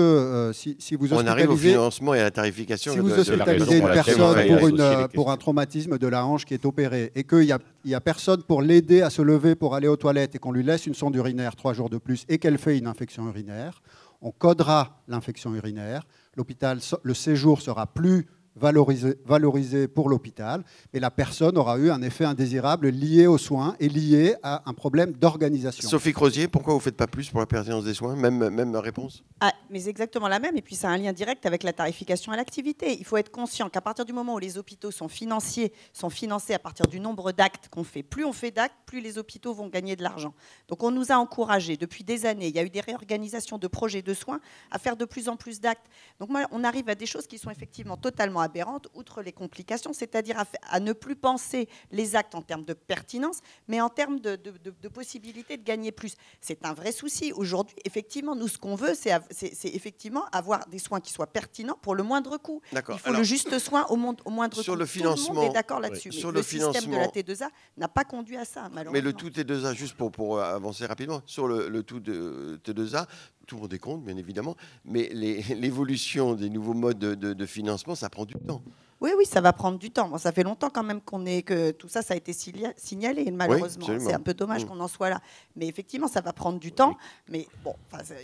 si vous hospitalisez... On arrive au financement et à la tarification. Si vous hospitalisez une personne pour un traumatisme de la hanche qui est opéré et qu'il n'y a personne pour l'aider à se lever pour aller aux toilettes et qu'on lui laisse une sonde urinaire 3 jours de plus et qu'elle fait une infection urinaire, on codera l'infection urinaire. L'hôpital, le séjour sera plus valorisé pour l'hôpital, mais la personne aura eu un effet indésirable lié aux soins et lié à un problème d'organisation. Sophie Crozier, pourquoi vous ne faites pas plus pour la pertinence des soins ? Même réponse ? Mais exactement la même, et puis ça a un lien direct avec la tarification à l'activité. Il faut être conscient qu'à partir du moment où les hôpitaux sont financés à partir du nombre d'actes qu'on fait, plus on fait d'actes, plus les hôpitaux vont gagner de l'argent. Donc on nous a encouragés depuis des années, il y a eu des réorganisations de projets de soins à faire de plus en plus d'actes. Donc moi, on arrive à des choses qui sont effectivement totalement aberrantes, outre les complications, c'est-à-dire à ne plus penser les actes en termes de pertinence, mais en termes de possibilité de gagner plus. C'est un vrai souci. Aujourd'hui, effectivement, nous, ce qu'on veut, c'est effectivement avoir des soins qui soient pertinents pour le moindre coût. Il faut le juste soin au moindre coût. Sur le financement, tout le monde est d'accord là-dessus. Mais le système de la T2A n'a pas conduit à ça, malheureusement. Mais le tout T2A, juste pour avancer rapidement, sur le tout de T2A, tout le monde est contre, bien évidemment, mais l'évolution des nouveaux modes de financement, ça prend du temps. Oui, ça va prendre du temps. Bon, ça fait longtemps quand même que tout ça a été signalé, malheureusement. Oui, c'est un peu dommage qu'on en soit là. Mais effectivement, ça va prendre du temps. Mais bon,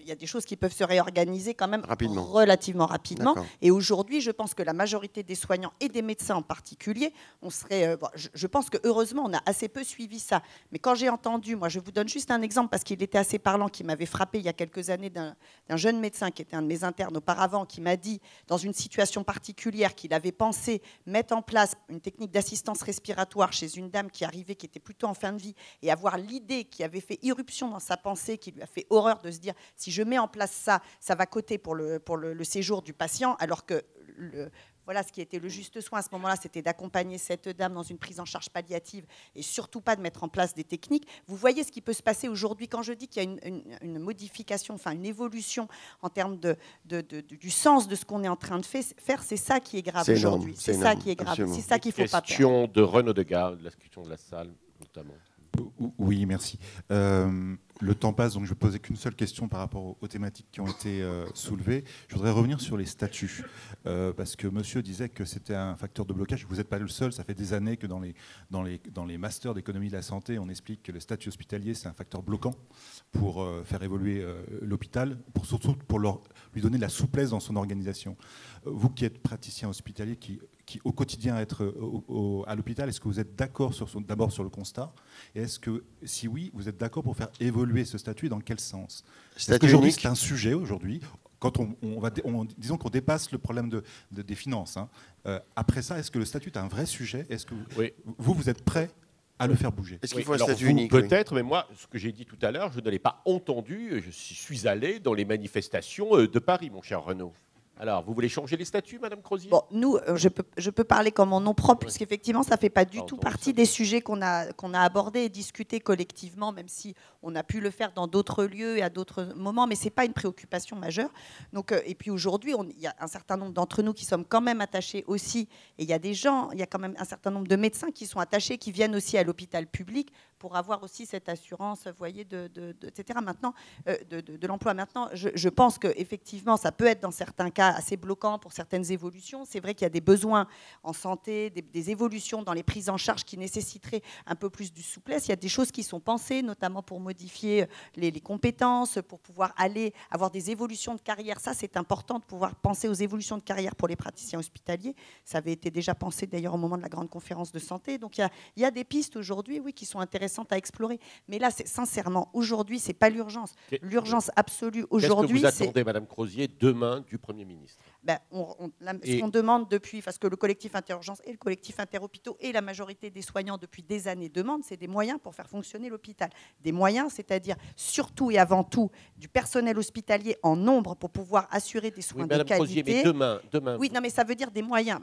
il y a des choses qui peuvent se réorganiser quand même relativement rapidement. Et aujourd'hui, je pense que la majorité des soignants et des médecins en particulier, je pense que heureusement, on a assez peu suivi ça. Mais quand j'ai entendu, moi, je vous donne juste un exemple parce qu'il était assez parlant, qui m'avait frappé il y a quelques années d'un jeune médecin qui était un de mes internes auparavant, qui m'a dit, dans une situation particulière, qu'il avait pensé pensé mettre en place une technique d'assistance respiratoire chez une dame qui arrivait, qui était plutôt en fin de vie, et avoir l'idée qui avait fait irruption dans sa pensée, qui lui a fait horreur de se dire si je mets en place ça, ça va coûter pour le séjour du patient, alors que voilà ce qui était le juste soin à ce moment-là, c'était d'accompagner cette dame dans une prise en charge palliative et surtout pas de mettre en place des techniques. Vous voyez ce qui peut se passer aujourd'hui quand je dis qu'il y a une modification, enfin une évolution en termes du sens de ce qu'on est en train de faire, c'est ça qui est grave aujourd'hui. C'est ça qui est grave, c'est ça qu'il ne faut pas perdre. Question de Renaud Degas, la question de la salle notamment. Oui, merci. Le temps passe, donc je ne vais poser qu'une seule question par rapport aux thématiques qui ont été soulevées. Je voudrais revenir sur les statuts, parce que monsieur disait que c'était un facteur de blocage. Vous n'êtes pas le seul, ça fait des années que dans les masters d'économie de la santé, on explique que le statut hospitalier, c'est un facteur bloquant pour faire évoluer l'hôpital, surtout pour lui donner de la souplesse dans son organisation. Vous qui êtes praticien hospitalier, qui au quotidien être à l'hôpital, est-ce que vous êtes d'accord d'abord sur le constat? Et est-ce que, si oui, vous êtes d'accord pour faire évoluer ce statut, dans quel sens? Est-ce qu'aujourd'hui, c'est un sujet, aujourd'hui, quand disons qu'on dépasse le problème des finances, hein, après ça, est-ce que le statut est un vrai sujet? Est-ce que vous êtes prêt à le faire bouger? Est-ce qu'il faut un statut unique? Peut-être, mais moi, ce que j'ai dit tout à l'heure, je ne l'ai pas entendu. Je suis allé dans les manifestations de Paris, mon cher Renaud. Alors, vous voulez changer les statuts, Madame Crozier? Bon, nous, je peux parler comme mon nom propre, parce qu'effectivement, ça ne fait pas du tout partie des sujets qu'on a abordés et discutés collectivement, même si on a pu le faire dans d'autres lieux et à d'autres moments, mais ce n'est pas une préoccupation majeure. Donc, et puis aujourd'hui, il y a un certain nombre d'entre nous qui sommes quand même attachés aussi, et il y a quand même un certain nombre de médecins qui sont attachés, qui viennent aussi à l'hôpital public pour avoir aussi cette assurance, vous voyez, etc. Maintenant, de l'emploi. Maintenant, je pense qu'effectivement, ça peut être dans certains cas assez bloquant pour certaines évolutions. C'est vrai qu'il y a des besoins en santé, des évolutions dans les prises en charge qui nécessiteraient un peu plus de souplesse. Il y a des choses qui sont pensées, notamment pour modifier les compétences, pour pouvoir avoir des évolutions de carrière. Ça, c'est important de pouvoir penser aux évolutions de carrière pour les praticiens hospitaliers. Ça avait été déjà pensé d'ailleurs au moment de la grande conférence de santé. Donc il y a des pistes aujourd'hui, oui, qui sont intéressantes à explorer. Mais là, sincèrement, aujourd'hui, ce n'est pas l'urgence. L'urgence absolue aujourd'hui, qu'est-ce que vous attendez, Madame Crozier, demain du Premier ministre? Ce qu'on demande depuis, parce que le collectif Interurgence et le collectif Interhôpitaux et la majorité des soignants depuis des années demandent, c'est des moyens pour faire fonctionner l'hôpital. Des moyens, c'est-à-dire surtout et avant tout du personnel hospitalier en nombre pour pouvoir assurer des soins de qualité. Crozier, mais demain. Oui, non, mais ça veut dire des moyens.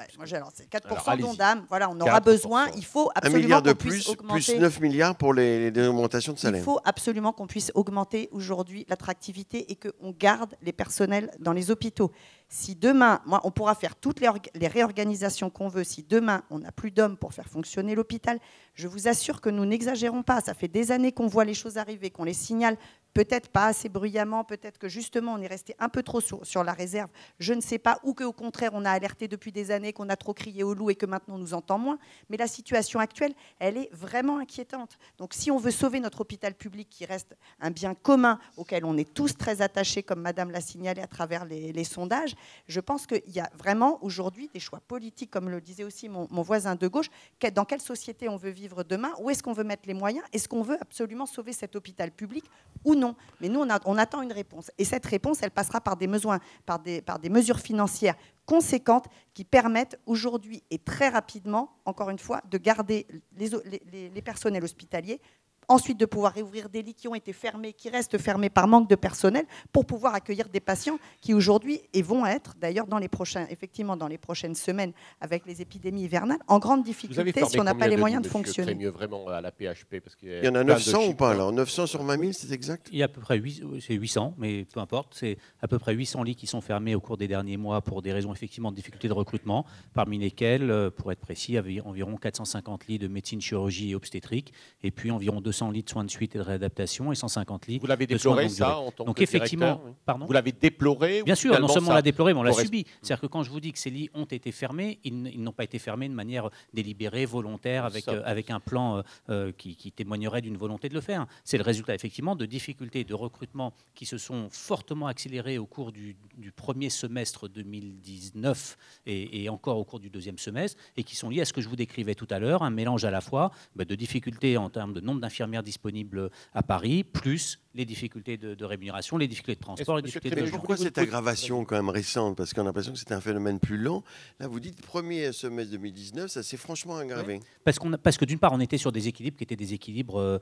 C'est 4% d'ONDAM. Voilà, on aura besoin. Il faut absolument 1 milliard de qu'on puisse augmenter. Plus 9 milliards pour les augmentations de salaire. Il faut absolument qu'on puisse augmenter aujourd'hui l'attractivité et qu'on garde les personnels dans les hôpitaux. Si demain, on pourra faire toutes les réorganisations qu'on veut, si demain on n'a plus d'hommes pour faire fonctionner l'hôpital, je vous assure que nous n'exagérons pas. Ça fait des années qu'on voit les choses arriver, qu'on les signale, peut-être pas assez bruyamment, peut-être que justement on est resté un peu trop sur la réserve, je ne sais pas, ou qu'au contraire on a alerté depuis des années, qu'on a trop crié au loup et que maintenant on nous entend moins. Mais la situation actuelle, elle est vraiment inquiétante. Donc si on veut sauver notre hôpital public qui reste un bien commun auquel on est tous très attachés, comme Madame l'a signalé à travers les sondages, je pense qu'il y a vraiment aujourd'hui des choix politiques, comme le disait aussi mon voisin de gauche, dans quelle société on veut vivre demain, où est-ce qu'on veut mettre les moyens, est-ce qu'on veut absolument sauver cet hôpital public ou non. Mais nous, on attend une réponse. Et cette réponse, elle passera par des mesures financières conséquentes qui permettent aujourd'hui et très rapidement, encore une fois, de garder les personnels hospitaliers, ensuite de pouvoir réouvrir des lits qui ont été fermés, qui restent fermés par manque de personnel, pour pouvoir accueillir des patients qui aujourd'hui, et vont être d'ailleurs dans les prochaines semaines, avec les épidémies hivernales, en grande difficulté si on n'a pas les moyens de fonctionner. Mieux vraiment à la PHP, parce il y en a 900 ou pas là? 900 sur 20 000, c'est exact? Il y a à peu près 800, mais peu importe. C'est à peu près 800 lits qui sont fermés au cours des derniers mois pour des raisons effectivement de difficulté de recrutement, parmi lesquels, pour être précis, il y avait environ 450 lits de médecine, chirurgie et obstétrique, et puis environ 200 lits de soins de suite et de réadaptation et 150 lits. Vous l'avez déploré, ça, en tant que effectivement, pardon. Vous l'avez déploré? Bien sûr, non seulement on l'a déploré, mais on l'a subi. C'est-à-dire que quand je vous dis que ces lits ont été fermés, ils n'ont pas été fermés de manière délibérée, volontaire, avec un plan qui témoignerait d'une volonté de le faire. C'est le résultat effectivement de difficultés de recrutement qui se sont fortement accélérées au cours du premier semestre 2019 et encore au cours du deuxième semestre, et qui sont liées à ce que je vous décrivais tout à l'heure, un mélange à la fois de difficultés en termes de nombre d'infirmières disponibles à Paris, plus les difficultés de rémunération, les difficultés de transport, les difficultés de Crémieux, logement. Pourquoi cette aggravation quand même récente? Parce qu'on a l'impression que c'est un phénomène plus lent. Là, vous dites premier semestre 2019, ça s'est franchement aggravé. Parce que d'une part, on était sur des équilibres qui étaient des équilibres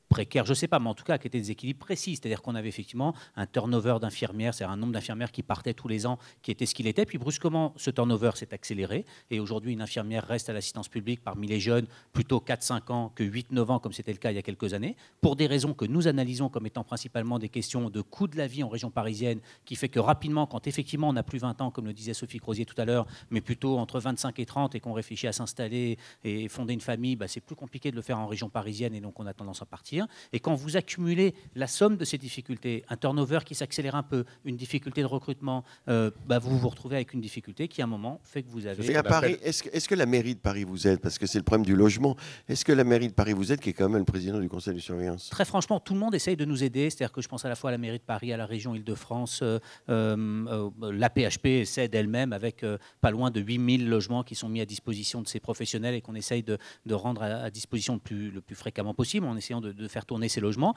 précaires, je ne sais pas, mais en tout cas qui étaient des équilibres précis. C'est-à-dire qu'on avait effectivement un turnover d'infirmières, c'est-à-dire un nombre d'infirmières qui partaient tous les ans, qui était ce qu'il était. Puis brusquement, ce turnover s'est accéléré. Et aujourd'hui, une infirmière reste à l'assistance publique parmi les jeunes, plutôt 4-5 ans que 8-9 ans, comme c'était le cas il y a quelques années, pour des raisons que nous analysons comme étant principalement des questions de coût de la vie en région parisienne, qui fait que rapidement, quand effectivement on n'a plus 20 ans, comme le disait Sophie Crozier tout à l'heure, mais plutôt entre 25 et 30, et qu'on réfléchit à s'installer et fonder une famille, c'est plus compliqué de le faire en région parisienne, et donc on a tendance à partir. Et quand vous accumulez la somme de ces difficultés, un turnover qui s'accélère un peu, une difficulté de recrutement, vous vous retrouvez avec une difficulté qui, à un moment, fait que vous avez... Et à Paris, est-ce que la mairie de Paris vous aide? Parce que c'est le problème du logement. Est-ce que la mairie de Paris vous aide, qui est quand même le président du conseil de surveillance? Très franchement, tout le monde essaye de nous aider. C'est-à-dire que je pense à la fois à la mairie de Paris, à la région Île-de-France. La PHP essaie d'elle-même avec pas loin de 8000 logements qui sont mis à disposition de ces professionnels et qu'on essaye de rendre à disposition le plus fréquemment possible en essayant de faire tourner ces logements.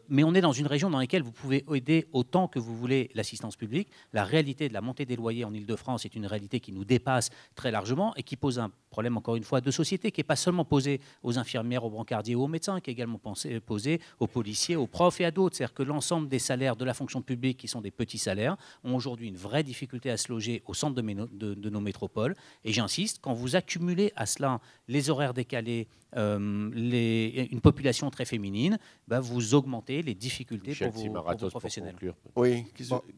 Mais on est dans une région dans laquelle vous pouvez aider autant que vous voulez l'assistance publique. La réalité de la montée des loyers en Île-de-France est une réalité qui nous dépasse très largement et qui pose un problème, encore une fois, de société qui n'est pas seulement posé aux infirmières, aux brancardiers ou aux médecins, qui est également posé aux policiers, aux profs et à d'autres. C'est-à-dire que l'ensemble des salaires de la fonction publique, qui sont des petits salaires, ont aujourd'hui une vraie difficulté à se loger au centre de nos métropoles. Et j'insiste, quand vous accumulez à cela les horaires décalés, une population très féminine, vous augmentez les difficultés pour vos professionnels. Oui,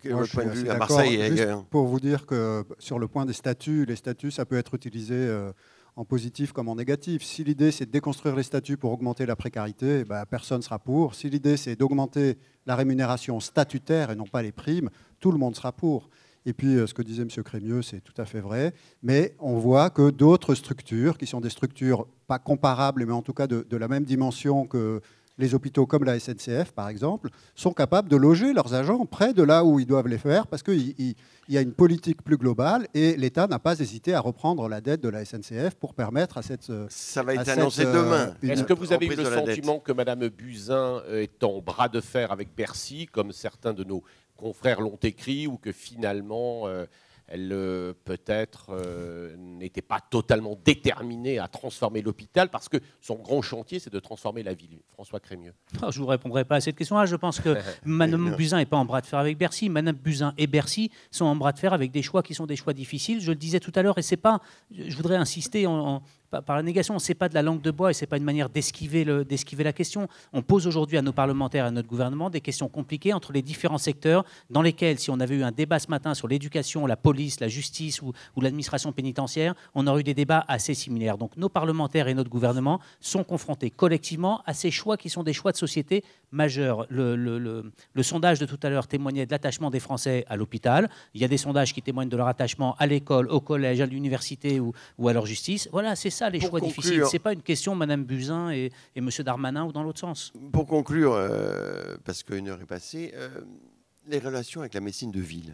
quel est votre point de vue à Marseille et ailleurs? Pour vous dire que sur le point des statuts, les statuts, ça peut être utilisé en positif comme en négatif. Si l'idée, c'est de déconstruire les statuts pour augmenter la précarité, personne ne sera pour. Si l'idée, c'est d'augmenter la rémunération statutaire et non pas les primes, tout le monde sera pour. Et puis, ce que disait M. Crémieux, c'est tout à fait vrai. Mais on voit que d'autres structures, qui sont des structures pas comparables, mais en tout cas de la même dimension que les hôpitaux comme la SNCF, par exemple, sont capables de loger leurs agents près de là où ils doivent les faire, parce qu'il y a une politique plus globale et l'État n'a pas hésité à reprendre la dette de la SNCF pour permettre à cette... Ça va être annoncé demain. Est-ce que vous avez eu le sentiment que Mme Buzyn est en bras de fer avec Bercy, comme certains de nos confrères l'ont écrit, ou que finalement... elle peut-être n'était pas totalement déterminée à transformer l'hôpital parce que son grand chantier, c'est de transformer la ville. François Crémieux. Je ne vous répondrai pas à cette question-là. Je pense que Mme Buzyn n'est pas en bras de fer avec Bercy. Mme Buzyn et Bercy sont en bras de fer avec des choix qui sont des choix difficiles. Je le disais tout à l'heure, et c'est pas. Je voudrais insister par la négation, ce n'est pas de la langue de bois et ce n'est pas une manière d'esquiver la question. On pose aujourd'hui à nos parlementaires et à notre gouvernement des questions compliquées entre les différents secteurs dans lesquels, si on avait eu un débat ce matin sur l'éducation, la police, la justice ou l'administration pénitentiaire, on aurait eu des débats assez similaires. Donc nos parlementaires et notre gouvernement sont confrontés collectivement à ces choix qui sont des choix de société majeurs. Le sondage de tout à l'heure témoignait de l'attachement des Français à l'hôpital. Il y a des sondages qui témoignent de leur attachement à l'école, au collège, à l'université ou à leur justice. Voilà, c'est ça les choix difficiles. Ce n'est pas une question Mme Buzyn et M. Darmanin ou dans l'autre sens. Pour conclure, parce qu'une heure est passée, les relations avec la médecine de ville.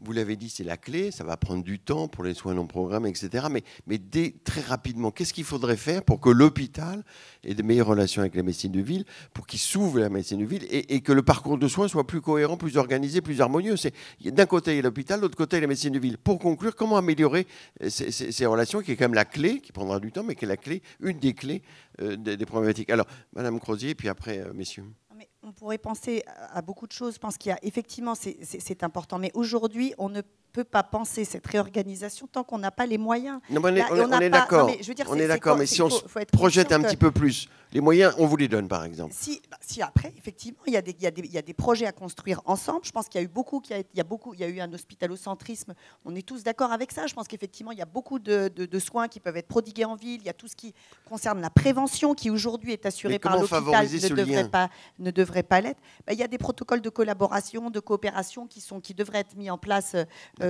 Vous l'avez dit, c'est la clé, ça va prendre du temps pour les soins non programmés, etc. Mais très rapidement, qu'est-ce qu'il faudrait faire pour que l'hôpital ait de meilleures relations avec la médecine de ville, pour qu'il s'ouvre la médecine de ville et que le parcours de soins soit plus cohérent, plus organisé, plus harmonieux? D'un côté, il y a l'hôpital, de l'autre côté, il y a la médecine de ville. Pour conclure, comment améliorer ces relations, qui est quand même la clé, qui prendra du temps, mais qui est la clé, une des clés des problématiques. Alors, Mme Crozier, puis après, messieurs. On pourrait penser à beaucoup de choses. Je pense qu'il y a effectivement, c'est important. Mais aujourd'hui, on ne peut pas penser cette réorganisation tant qu'on n'a pas les moyens. Non, on est d'accord. On est d'accord. Mais si on se projette un petit peu plus, les moyens, on vous les donne, par exemple. Si après, effectivement, il y a des projets à construire ensemble. Je pense qu'il y a eu un hospitalocentrisme. On est tous d'accord avec ça. Je pense qu'effectivement, il y a beaucoup de soins qui peuvent être prodigués en ville. Il y a tout ce qui concerne la prévention qui aujourd'hui est assurée par l'hôpital, ne devrait pas l'être. Il y a des protocoles de collaboration, de coopération qui devraient être mis en place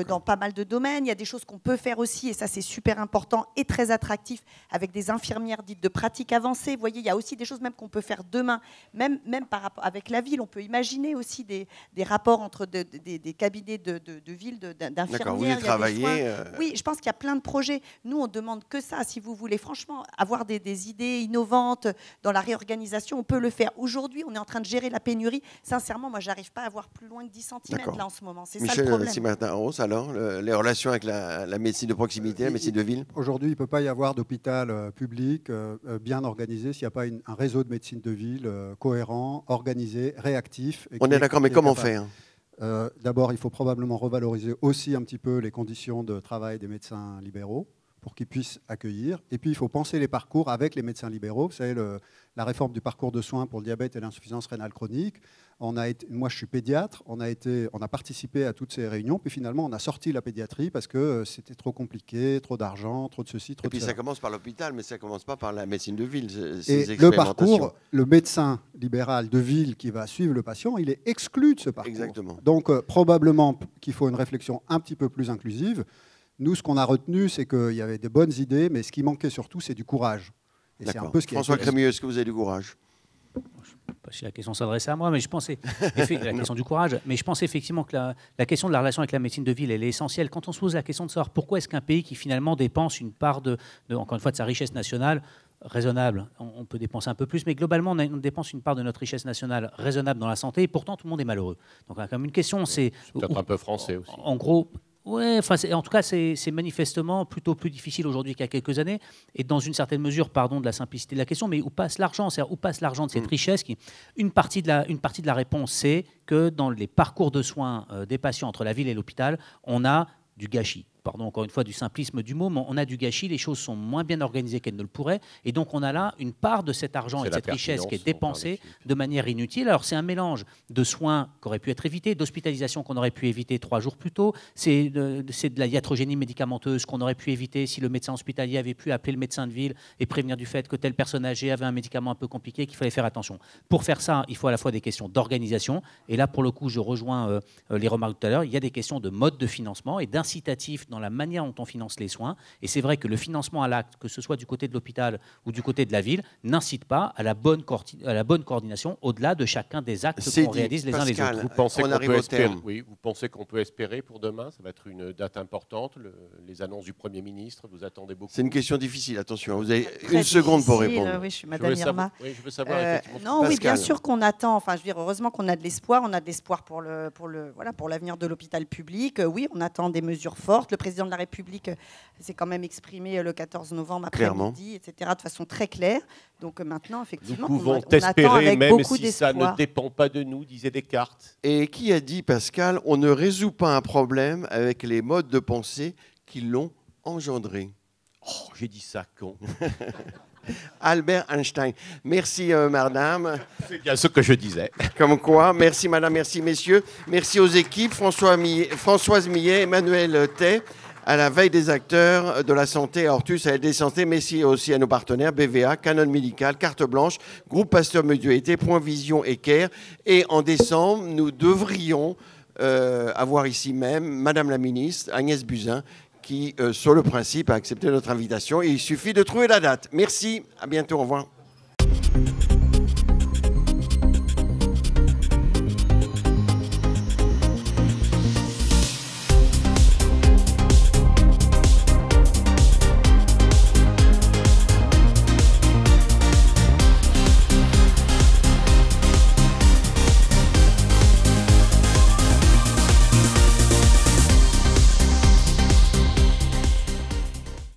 dans pas mal de domaines. Il y a des choses qu'on peut faire aussi, et ça c'est super important et très attractif, avec des infirmières dites de pratique avancée. Vous voyez, il y a aussi des choses même qu'on peut faire demain, même par rapport avec la ville. On peut imaginer aussi des rapports entre des cabinets de ville, d'infirmières. D'accord, vous y travaillez. Oui, je pense qu'il y a plein de projets. Nous, on demande que ça. Si vous voulez franchement avoir des idées innovantes dans la réorganisation, on peut le faire. Aujourd'hui, on est en train de gérer la pénurie. Sincèrement, moi, j'arrive pas à avoir plus loin de 10 cm là en ce moment. C'est ça le problème. Michel Martin-Ros, alors, les relations avec la médecine de proximité, la médecine de ville? Aujourd'hui, il ne peut pas y avoir d'hôpital public bien organisé s'il n'y a pas un réseau de médecine de ville cohérent, organisé, réactif. On est d'accord, mais comment faire? D'abord, il faut probablement revaloriser aussi un petit peu les conditions de travail des médecins libéraux pour qu'ils puissent accueillir. Et puis, il faut penser les parcours avec les médecins libéraux. Vous savez, la réforme du parcours de soins pour le diabète et l'insuffisance rénale chronique. Moi, je suis pédiatre. On a participé à toutes ces réunions. Puis finalement, on a sorti la pédiatrie parce que c'était trop compliqué, trop d'argent, trop de ceci, trop de cela. Et puis, ça commence par l'hôpital, mais ça ne commence pas par la médecine de ville. Et le parcours, le médecin libéral de ville qui va suivre le patient, il est exclu de ce parcours. Exactement. Donc, probablement qu'il faut une réflexion un petit peu plus inclusive. Nous, ce qu'on a retenu, c'est qu'il y avait des bonnes idées, mais ce qui manquait surtout, c'est du courage. Et c'est un peu ce qui François Crémieux, est-ce que vous avez du courage? Je ne sais pas si la question s'adressait à moi, mais je pensais la question du courage. Mais je pense effectivement que la question de la relation avec la médecine de ville, elle est essentielle. Quand on se pose la question de savoir pourquoi est-ce qu'un pays qui finalement dépense une part encore une fois, de sa richesse nationale raisonnable, on peut dépenser un peu plus, mais globalement, on dépense une part de notre richesse nationale raisonnable dans la santé, et pourtant tout le monde est malheureux. Donc, comme une question, c'est peut-être un peu français aussi. En gros. Ouais, en tout cas, c'est manifestement plutôt plus difficile aujourd'hui qu'il y a quelques années. Et dans une certaine mesure, pardon de la simplicité de la question, mais où passe l'argent? C'est-à-dire, où passe l'argent de cette richesse une partie de la réponse, c'est que dans les parcours de soins des patients entre la ville et l'hôpital, on a du gâchis. Pardon, encore une fois, du simplisme du mot, mais on a du gâchis, les choses sont moins bien organisées qu'elles ne le pourraient, et donc on a là une part de cet argent et de cette richesse qui est dépensée de manière inutile. Alors c'est un mélange de soins qui auraient pu être évités, d'hospitalisation qu'on aurait pu éviter 3 jours plus tôt, c'est de la iatrogénie médicamenteuse qu'on aurait pu éviter si le médecin hospitalier avait pu appeler le médecin de ville et prévenir du fait que telle personne âgée avait un médicament un peu compliqué, qu'il fallait faire attention. Pour faire ça, il faut à la fois des questions d'organisation, et là pour le coup je rejoins les remarques tout à l'heure, il y a des questions de mode de financement et d'incitatif dans la manière dont on finance les soins. Et c'est vrai que le financement à l'acte, que ce soit du côté de l'hôpital ou du côté de la ville, n'incite pas à la bonne coordination au-delà de chacun des actes qu'on réalise les uns les autres. Vous pensez qu'on peut espérer, vous pensez qu'on peut espérer pour demain? Ça va être une date importante, les annonces du Premier ministre, vous attendez beaucoup? C'est une question difficile, attention, vous avez une seconde pour répondre. Oui, je suis Madame Irma. Oui, je veux savoir effectivement. Non, oui, bien sûr qu'on attend. Enfin, je veux dire, heureusement qu'on a de l'espoir. On a de l'espoir pour l'avenir de l'hôpital public. Oui, on attend des mesures fortes. Le président de la République s'est quand même exprimé le 14 novembre après-midi, etc., de façon très claire. Donc maintenant, effectivement, nous pouvons on attend avec même beaucoup si ça ne dépend pas de nous, disait Descartes. Et qui a dit, Pascal, on ne résout pas un problème avec les modes de pensée qui l'ont engendré? Oh, j'ai dit ça, con. Albert Einstein. Merci, madame. C'est bien ce que je disais. Comme quoi, merci, madame, merci, messieurs. Merci aux équipes, Françoise Millet, Emmanuel Tay, à la veille des acteurs de la santé, à Ortus, à LD Santé. Merci aussi à nos partenaires, BVA, Canon Médical, Carte Blanche, Groupe Pasteur Mutualité, Point Vision et CARE. Et en décembre, nous devrions avoir ici même madame la ministre, Agnès Buzyn, qui, sur le principe, a accepté notre invitation. Et il suffit de trouver la date. Merci, à bientôt, au revoir.